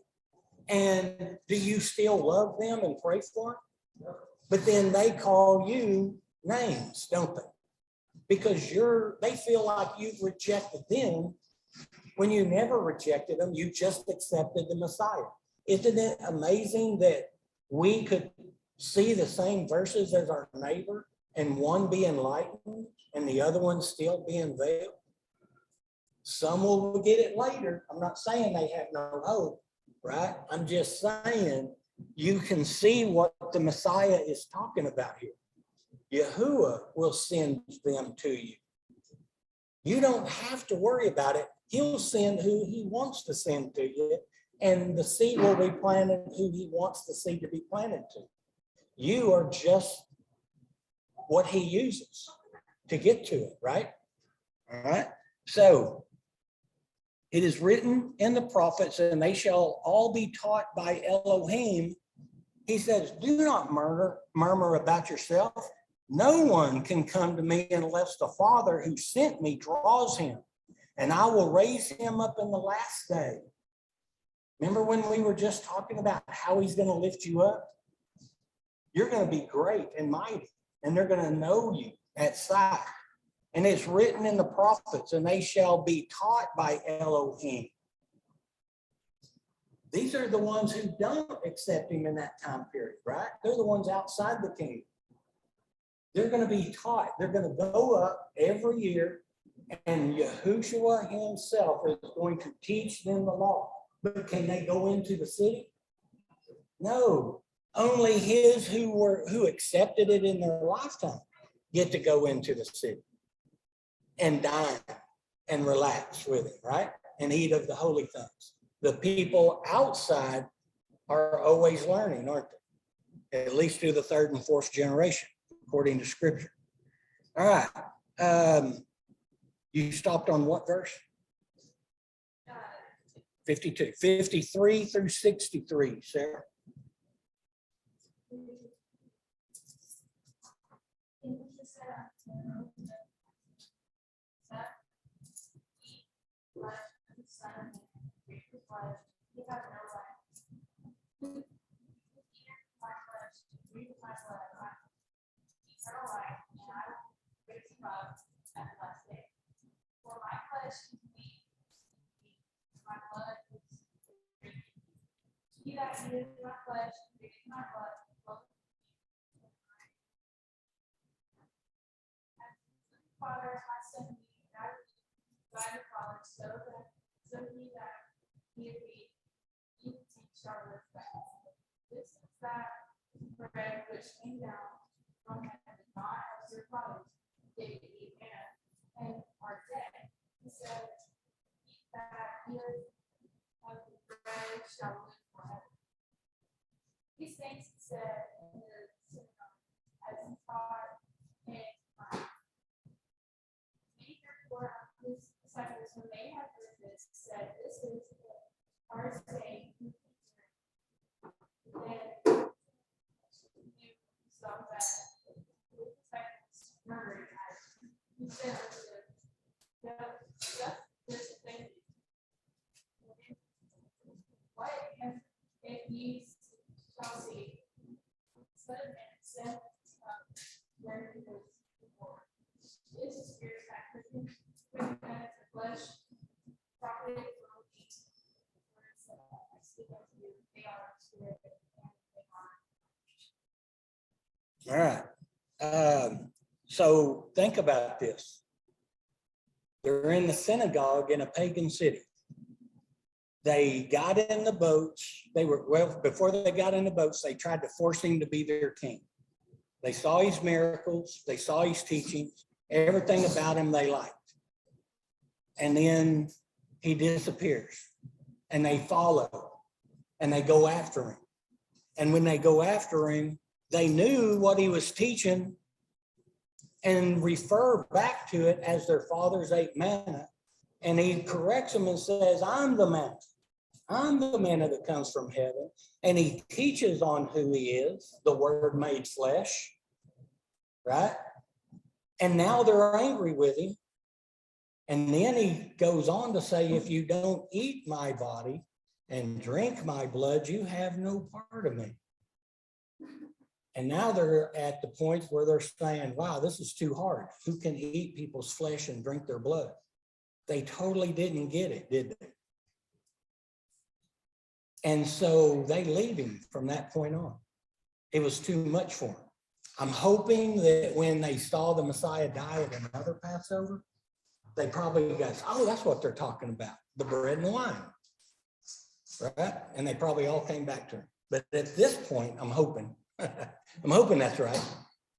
And do you still love them and pray for them? But then they call you names, don't they? Because they feel like you've rejected them when you never rejected them. You just accepted the Messiah. Isn't it amazing that we could see the same verses as our neighbor and one be enlightened and the other one still being veiled? Some will get it later. I'm not saying they have no hope, right? I'm just saying you can see what the Messiah is talking about here. Yahuwah will send them to you. You don't have to worry about it. He'll send who he wants to send to you, and the seed will be planted who he wants the seed to be planted to. You are just what he uses to get to it, right? All right. So it is written in the prophets, and they shall all be taught by Elohim. He says, do not murmur about yourself. No one can come to me unless the Father who sent me draws him, and I will raise him up in the last day. Remember when we were just talking about how he's going to lift you up? You're going to be great and mighty, and they're going to know you at sight. And it's written in the prophets, and they shall be taught by Elohim. These are the ones who don't accept him in that time period, right? They're the ones outside the kingdom. They're going to be taught. They're going to go up every year, and Yahushua himself is going to teach them the law. But can they go into the city? No. Only his who accepted it in their lifetime get to go into the city and dine and relax with it, right? And eat of the holy things. The people outside are always learning, aren't they? At least through the third and fourth generation, according to scripture. All right. You stopped on what verse? 52, 53 through 63, Sarah. For my flesh is weak, my blood is drinking. He that eateth my flesh and drinketh my blood, both Father has sent me, and I will by the Father, so he that eateth me, eateth me shall live forever. This is that bread which came down from heaven, not as your fathers did eat manna and are dead. He said, eat that eateth of the bread shall live forever. These things he said in the synagogue as he taught in many therefore of his disciples, when they had heard this, said, this is our saying. Then you saw that the disciples murmured at him. He said unto them, just this thing. What if ye shall see But instead, where people before, it's a spirit factor. When that's the flesh, properly will eat. Whereas, I speak of you, they are spirit and they are. All right. So think about this. They're in the synagogue in a pagan city. They got in the boats. Before they got in the boats, they tried to force him to be their king. They saw his miracles. They saw his teachings. Everything about him they liked. And then he disappears. And they follow. And they go after him. And when they go after him, they knew what he was teaching and refer back to it as their fathers ate manna. And he corrects them and says, I'm the manna. I'm the manna that comes from heaven. And he teaches on who he is, the word made flesh, right? And now they're angry with him. And then he goes on to say, if you don't eat my body and drink my blood, you have no part of me. And now they're at the point where they're saying, wow, this is too hard. Who can eat people's flesh and drink their blood? They totally didn't get it, did they? And so they leave him from that point on. It was too much for him. I'm hoping that when they saw the Messiah die at another Passover, they probably got, oh, that's what they're talking about, the bread and wine, right? And they probably all came back to him. But at this point, I'm hoping that's right.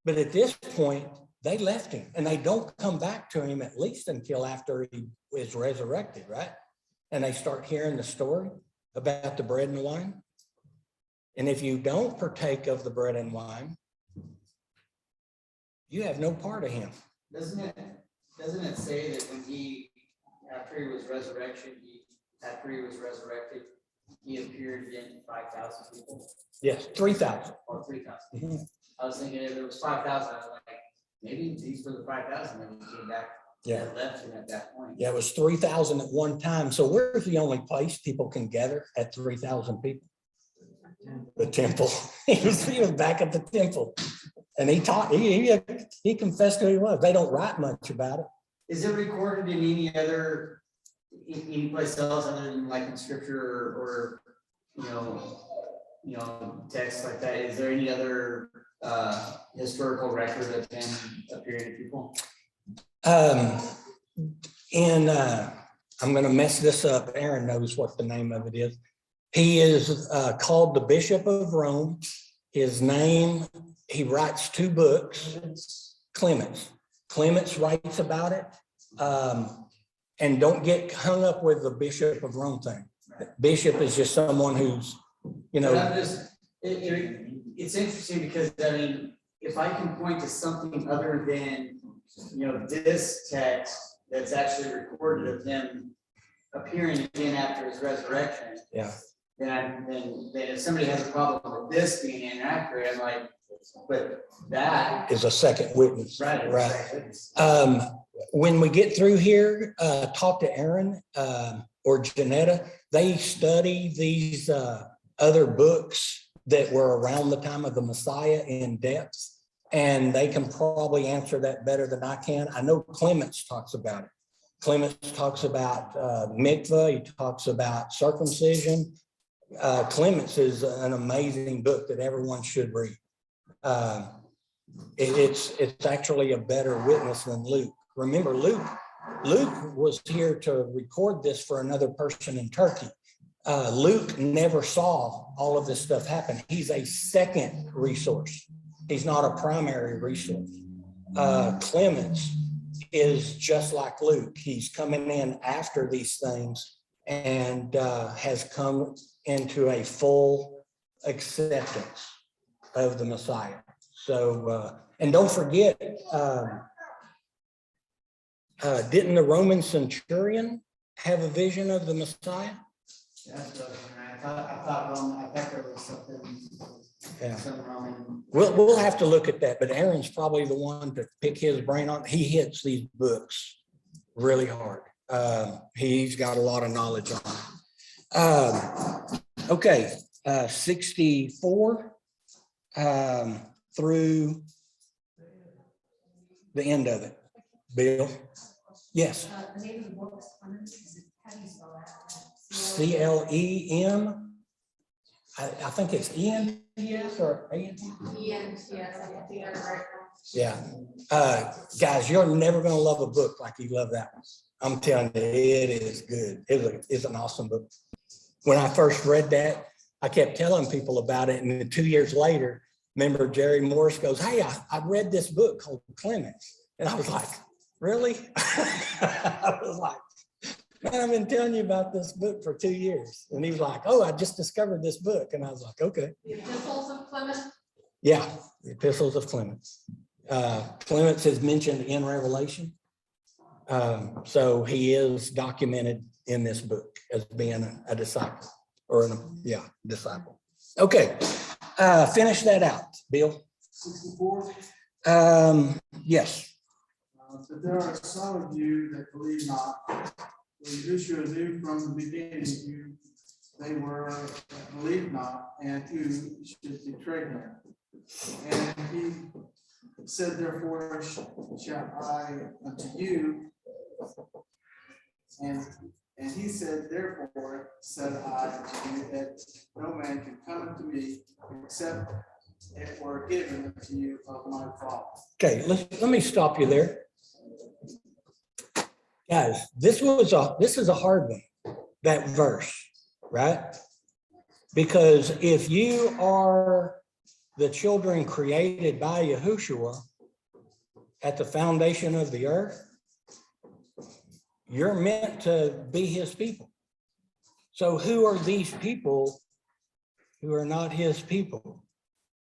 But at this point, they left him and they don't come back to him at least until after he is resurrected, right? And they start hearing the story about the bread and the wine. And if you don't partake of the bread and wine, you have no part of him. Doesn't it say that when after he was resurrected, he appeared again to 5,000 people? Yes, 3,000. Or 3,000. Mm-hmm. I was thinking if it was 5,000, I was like, maybe these were the 5,000 that he came back. Yeah. That left him at that point. Yeah, it was 3,000 at one time. So where's the only place people can gather at 3,000 people? The temple. He was back at the temple. And he taught, he confessed who he was. They don't write much about it. Is it recorded in any place else other than like in scripture or text like that? Is there any other historical record of him appearing to people? I'm going to mess this up. Aaron knows what the name of it is. He is called the Bishop of Rome. His name, he writes 2 books. Clements writes about it. And don't get hung up with the Bishop of Rome thing. Bishop is just someone who's, it's interesting because I mean, if I can point to something other than this text that's actually recorded of him appearing again after his resurrection, yeah. Then if somebody has a problem with this being inaccurate, I'm like, but that is a second witness. Right. When we get through here, talk to Aaron or Janetta. They study these other books that were around the time of the Messiah in depth, and they can probably answer that better than I can. I know Clements talks about it. Clements talks about mikvah. He talks about circumcision. Clements is an amazing book that everyone should read. It's actually a better witness than Luke. Remember, Luke was here to record this for another person in Turkey. Luke never saw all of this stuff happen. He's a second resource. He's not a primary resource. Clements is just like Luke. He's coming in after these things and has come into a full acceptance of the Messiah. So, and don't forget, didn't the Roman centurion have a vision of the Messiah? That's what I thought there was something. Yeah. Some Roman. We'll have to look at that, but Aaron's probably the one to pick his brain on. He hits these books really hard. He's got a lot of knowledge on it. Okay, 64. through the end of it. Bill? Yes. The name of the book is Clemens, how do you spell that? CLEM. I think it's ENTS or ANT. Yes, I think they're right. Yeah. Guys, you're never gonna love a book like you love that one. I'm telling you, it is good. It's an awesome book. When I first read that, I kept telling people about it, and then 2 years later, remember Jerry Morris goes, "Hey, I read this book called Clemens," and I was like, "Really?" I was like, "Man, I've been telling you about this book for 2 years," and he was like, "Oh, I just discovered this book," and I was like, "Okay." The Epistles of Clement. Yeah, the Epistles of Clemens. Clemens is mentioned in Revelation. So he is documented in this book as being a disciple or disciple. Okay, finish that out, Bill. 64. Yes. But there are some of you that believe not. For Yahushua knew from the beginning who they were that believed not and who should betray him. And he said, therefore shall I unto you. And he said, therefore said I unto you that no man can come unto me except it were given unto you of my Father. Okay, let me stop you there. Guys, this is a hard one, that verse, right? Because if you are the children created by Yahushua at the foundation of the earth, you're meant to be his people. So who are these people who are not his people?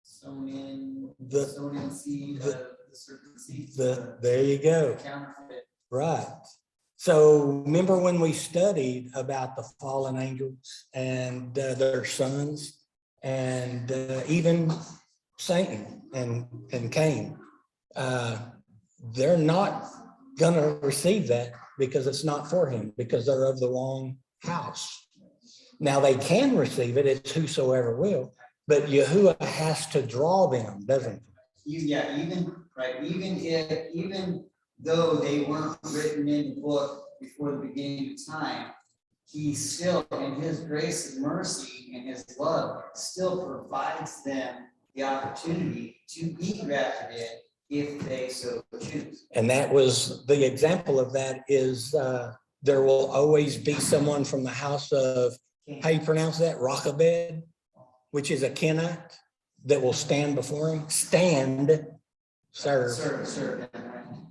Sown in seed, the- the serpent seed. There you go. Counterfeit. Right. So remember when we studied about the fallen angels and their sons and even Satan and Cain, they're not going to receive that because it's not for him, because they're of the wrong house. Now they can receive it, it's whosoever will, but Yahuwah has to draw them, doesn't he? Even though they weren't written in the book before the beginning of time, he still, in his grace and mercy and his love, still provides them the opportunity to be grafted in if they so choose. And that was the example of that is there will always be someone from the house of, how you pronounce that, Jochebed, which is a Kenite that will stand before him, serve. Serve,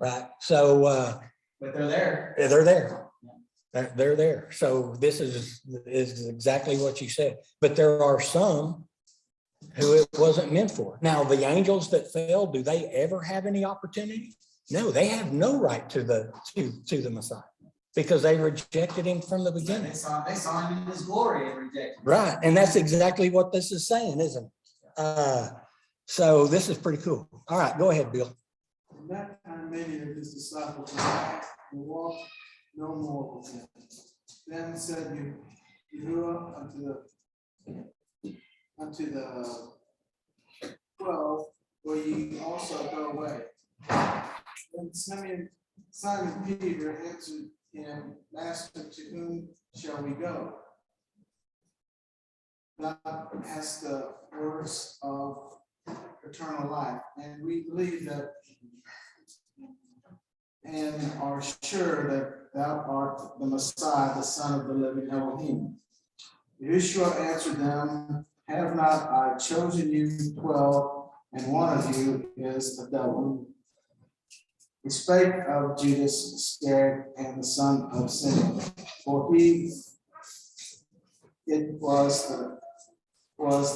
Right. So but they're there. they're there. They're there. So this is exactly what you said. But there are some who it wasn't meant for. Now, the angels that fell, do they ever have any opportunity? No, they have no right to the Messiah because they rejected him from the beginning. They saw him in his glory and rejected him. Right. And that's exactly what this is saying, isn't it? So this is pretty cool. All right, go ahead, Bill. From that time, many of his disciples will walk no more with him. Then said Yahuwah unto the 12, will ye also go away? Then Simon Peter answered him, Master, to whom shall we go? Thou hast the words of eternal life, and we believe that and are sure that thou art the Messiah, the Son of the living Elohim. Yeshua answered them, have not I chosen you 12, and one of you is the devil. He spake of Judas Iscariot and the son of Simon, for it was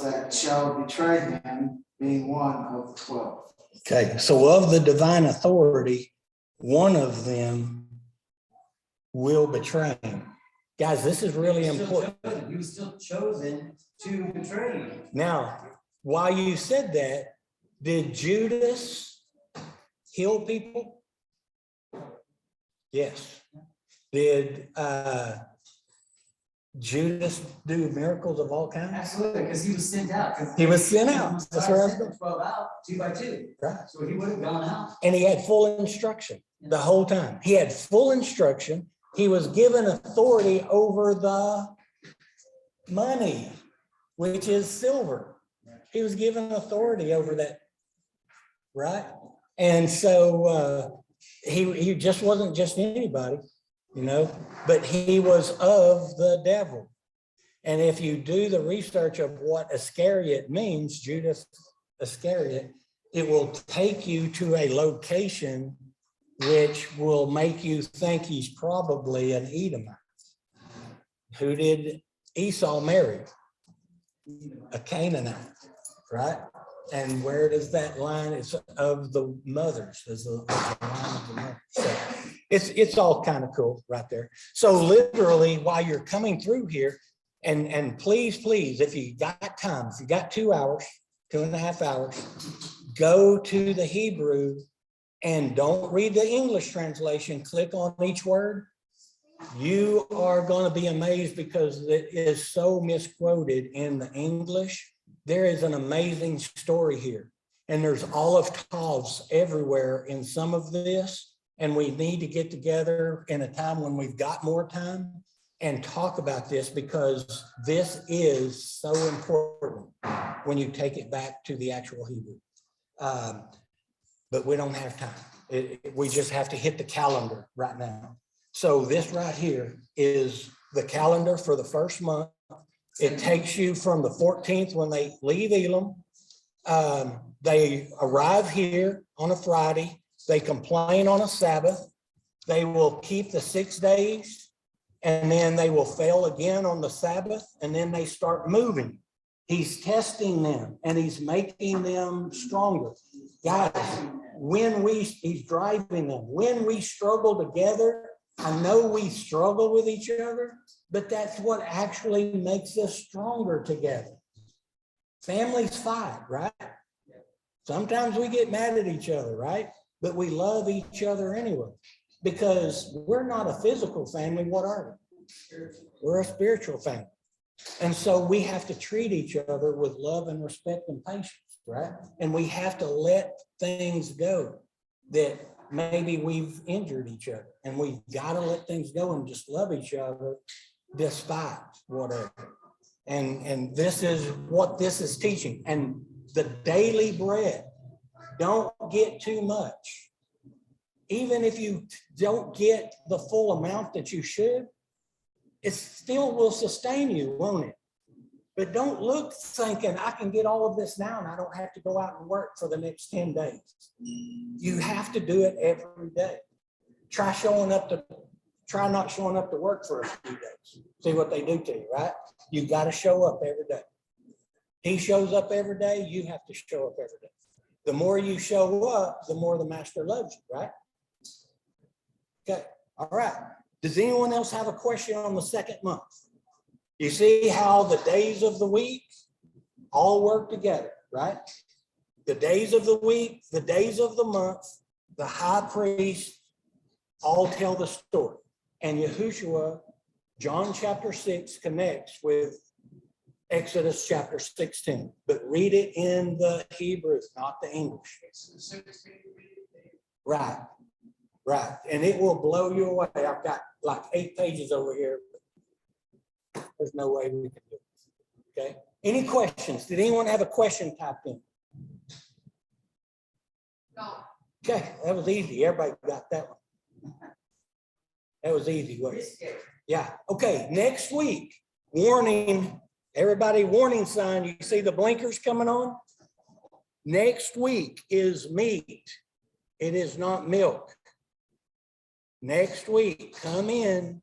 that shall betray him, being one of the 12. Okay, so of the divine authority, one of them will betray him. Guys, this is really important. He was still chosen to betray him. Now, while you said that, did Judas heal people? Yes. Did Judas do miracles of all kinds? Absolutely, because he was sent out. He was sent out. That's where I was going. 12 out, 2 by 2. Right. So he would have gone out. And he had full instruction the whole time. He had full instruction. He was given authority over the money, which is silver. He was given authority over that, right? And so he just wasn't just anybody, but he was of the devil. And if you do the research of what Iscariot means, Judas Iscariot, it will take you to a location which will make you think he's probably an Edomite. Who did Esau marry? A Canaanite, right? And where does that line? It's of the mothers. There's a line of the mothers. So it's all kind of cool right there. So literally, while you're coming through here, and please, if you got time, if you got 2 hours, 2.5 hours, go to the Hebrew and don't read the English translation. Click on each word. You are going to be amazed because it is so misquoted in the English. There is an amazing story here. And there's olive taves everywhere in some of this. And we need to get together in a time when we've got more time and talk about this, because this is so important when you take it back to the actual Hebrew. But we don't have time. We just have to hit the calendar right now. So this right here is the calendar for the first month. It takes you from the 14th when they leave Elam. They arrive here on a Friday. They complain on a Sabbath. They will keep the 6 days, and then they will fail again on the Sabbath, and then they start moving. He's testing them and he's making them stronger. Guys, he's driving them. When we struggle together, I know we struggle with each other, but that's what actually makes us stronger together. Families fight, right? Sometimes we get mad at each other, right? But we love each other anyway, because we're not a physical family. What are we? We're a spiritual family. And so we have to treat each other with love and respect and patience, right? And we have to let things go that maybe we've injured each other, and we've got to let things go and just love each other despite whatever. And this is what this is teaching. And the daily bread, don't get too much. Even if you don't get the full amount that you should, it still will sustain you, won't it? But don't look thinking, I can get all of this now and I don't have to go out and work for the next 10 days. You have to do it every day. Try not showing up to work for a few days. See what they do to you, right? You got to show up every day. He shows up every day. You have to show up every day. The more you show up, the more the master loves you, right? Okay, all right. Does anyone else have a question on the second month? You see how the days of the week all work together, right? The days of the week, the days of the month, the high priest all tell the story. And Yahushua, John chapter 6 connects with Exodus chapter 16, but read it in the Hebrew, not the English. Right. Right. And it will blow you away. I've got like 8 pages over here. There's no way we can do it. Okay. Any questions? Did anyone have a question typed in? No. Okay. That was easy. Everybody got that one. That was easy, wasn't it? Yeah. Okay. Next week, warning, everybody, warning sign. You see the blinkers coming on? Next week is meat. It is not milk. Next week, come in,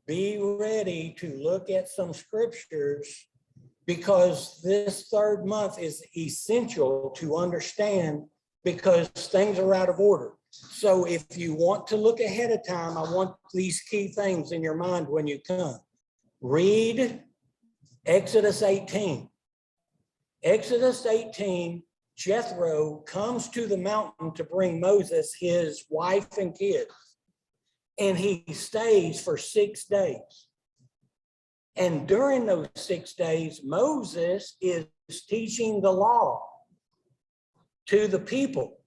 be ready to look at some scriptures, because this third month is essential to understand, because things are out of order. So if you want to look ahead of time, I want these key things in your mind when you come. Read Exodus 18. Exodus 18, Jethro comes to the mountain to bring Moses, his wife and kids. And he stays for 6 days. And during those 6 days, Moses is teaching the law to the people.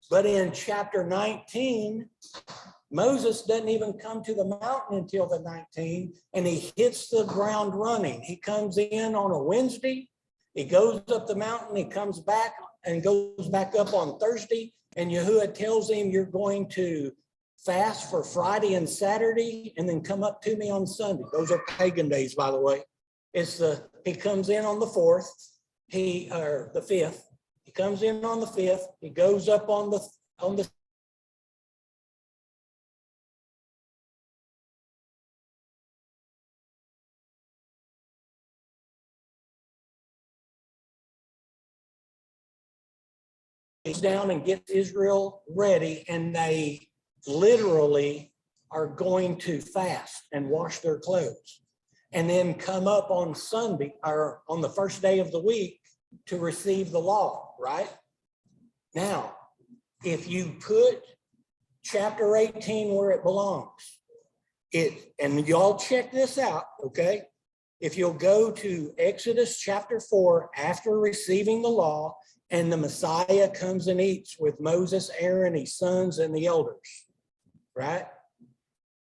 But in chapter 19, Moses doesn't even come to the mountain until the 19th, and he hits the ground running. He comes in on a Wednesday, he goes up the mountain, he comes back and goes back up on Thursday, and Yahuwah tells him, you're going to fast for Friday and Saturday, and then come up to me on Sunday. Those are pagan days, by the way. He comes in on the 4th, or the 5th. He comes in on the 5th, he goes up on the down and gets Israel ready, and they literally are going to fast and wash their clothes, and then come up on Sunday or on the first day of the week to receive the law, right? Now, if you put chapter 18 where it belongs, and y'all check this out, okay? If you'll go to Exodus chapter 4, after receiving the law, and the Messiah comes and eats with Moses, Aaron, his sons, and the elders, right?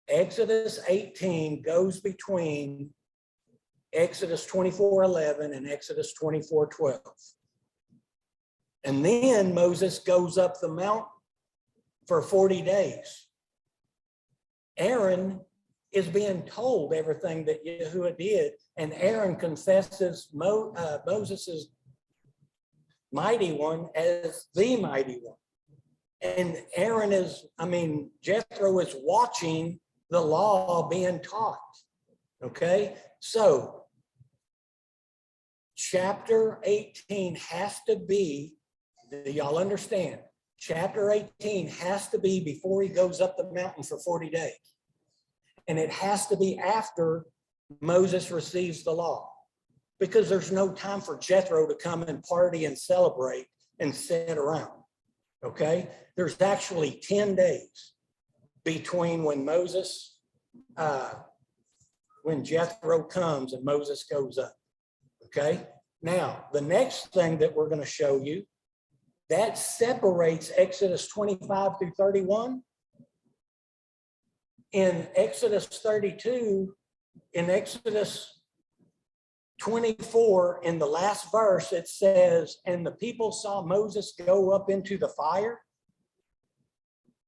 Exodus 18 goes between Exodus 24:11 and Exodus 24:12. And then Moses goes up the mountain for 40 days. Aaron is being told everything that Yahuwah did, and Aaron confesses Moses's mighty one as the mighty one. And Aaron Jethro is watching the law being taught. Okay, so chapter 18 has to be, y'all understand, chapter 18 has to be before he goes up the mountain for 40 days. And it has to be after Moses receives the law, because there's no time for Jethro to come and party and celebrate and sit around, okay? There's actually 10 days between when when Jethro comes and Moses goes up, okay? Now, the next thing that we're gonna show you, that separates Exodus 25 through 31. In Exodus 32, in Exodus 24, in the last verse, it says, and the people saw Moses go up into the fire.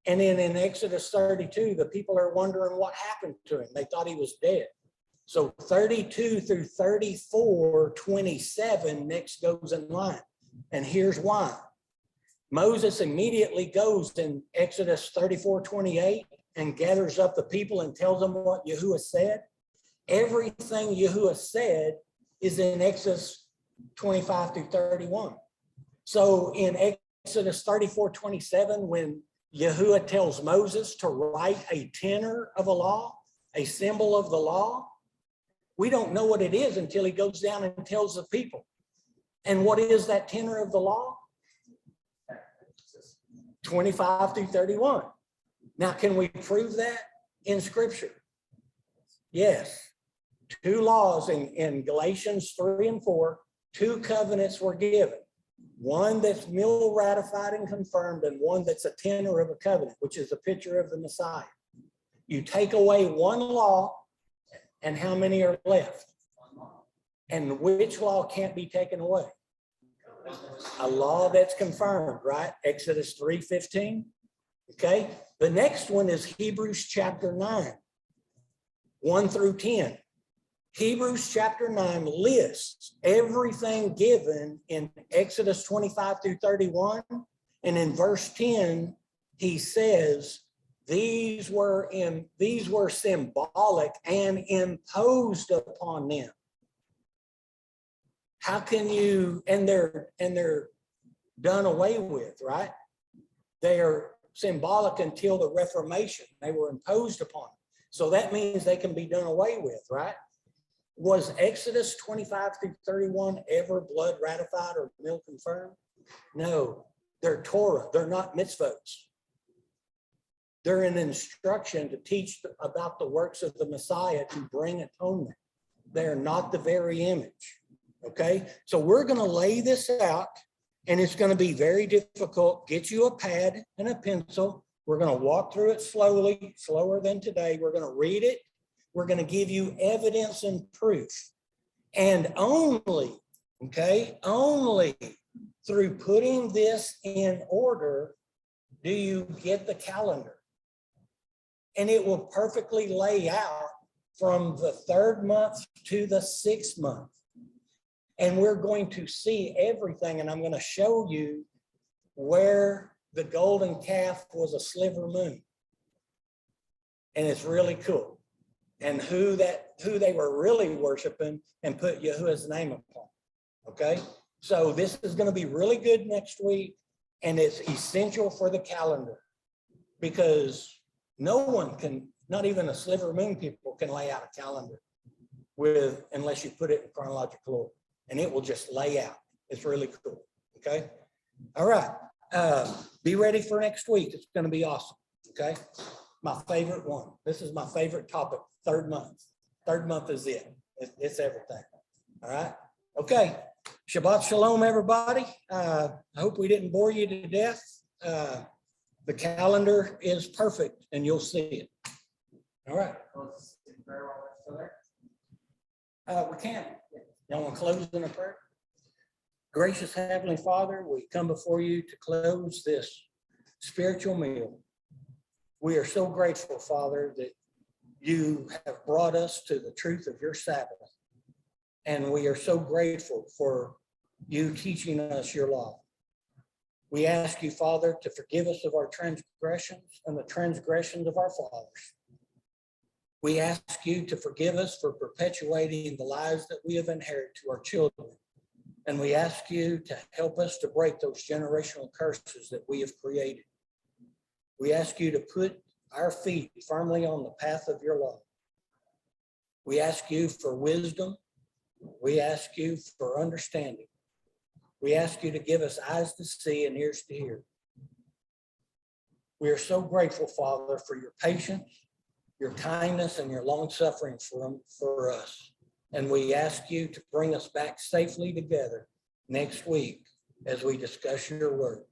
And then in Exodus 32, the people are wondering what happened to him. They thought he was dead. So 32 through 34, 27 next goes in line. And here's why. Moses immediately goes in Exodus 34:28 and gathers up the people and tells them what Yahuwah said. Everything Yahuwah said is in Exodus 25 through 31. So in Exodus 34:27, when Yahuwah tells Moses to write a tenor of a law, a symbol of the law, we don't know what it is until he goes down and tells the people. And what is that tenor of the law? 25 through 31. Now, can we prove that in scripture? Yes. 2 laws in Galatians 3 and 4, 2 covenants were given. One that's mill ratified and confirmed, and one that's a tenor of a covenant, which is a picture of the Messiah. You take away one law, and how many are left? And which law can't be taken away? A law that's confirmed, right? Exodus 3:15. Okay. The next one is Hebrews chapter 9, 1 through 10. Hebrews chapter 9 lists everything given in Exodus 25 through 31. And in verse 10, he says, these were symbolic and imposed upon them. How can you, and they're done away with, right? They are symbolic until the Reformation. They were imposed upon. So that means they can be done away with, right? Was Exodus 25 through 31 ever blood ratified or mill confirmed? No, they're Torah. They're not mitzvot. They're an instruction to teach about the works of the Messiah to bring atonement. They're not the very image. Okay, so we're going to lay this out, and it's going to be very difficult. Get you a pad and a pencil. We're going to walk through it slowly, slower than today. We're going to read it. We're going to give you evidence and proof. And only, okay, only through putting this in order do you get the calendar. And it will perfectly lay out from the 3rd month to the 6th month. And we're going to see everything, and I'm going to show you where the golden calf was a sliver moon. And it's really cool. And who they were really worshiping and put Yahuwah's name upon. Okay, so this is going to be really good next week, and it's essential for the calendar because no one can, not even a sliver moon people can lay out a calendar unless you put it in chronological order, and it will just lay out. It's really cool. Okay, all right. Be ready for next week. It's going to be awesome. Okay, my favorite one. This is my favorite topic. 3rd month. 3rd month is it. It's everything. All right. Okay. Shabbat shalom, everybody. I hope we didn't bore you to death. The calendar is perfect, and you'll see it. All right. We can. Y'all want to close in a prayer? Gracious Heavenly Father, we come before you to close this spiritual meal. We are so grateful, Father, that you have brought us to the truth of your Sabbath. And we are so grateful for you teaching us your law. We ask you, Father, to forgive us of our transgressions and the transgressions of our fathers. We ask you to forgive us for perpetuating the lies that we have inherited to our children. And we ask you to help us to break those generational curses that we have created. We ask you to put our feet firmly on the path of your law. We ask you for wisdom. We ask you for understanding. We ask you to give us eyes to see and ears to hear. We are so grateful, Father, for your patience, your kindness, and your long suffering for us. And we ask you to bring us back safely together next week as we discuss your word.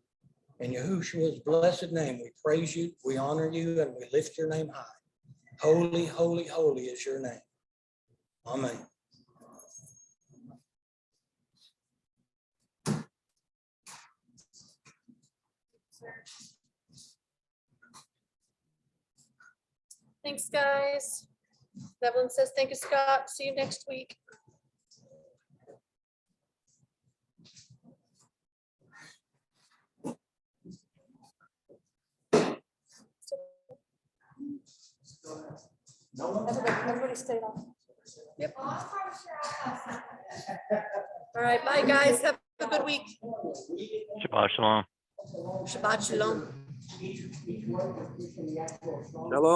In Yahushua's blessed name, we praise you, we honor you, and we lift your name high. Holy, holy, holy is your name. Amen. Thanks, guys. Evelyn says, thank you, Scott. See you next week. Everybody stayed on. Yep. All right, bye, guys. Have a good week. Shabbat shalom. Shabbat shalom. Hello.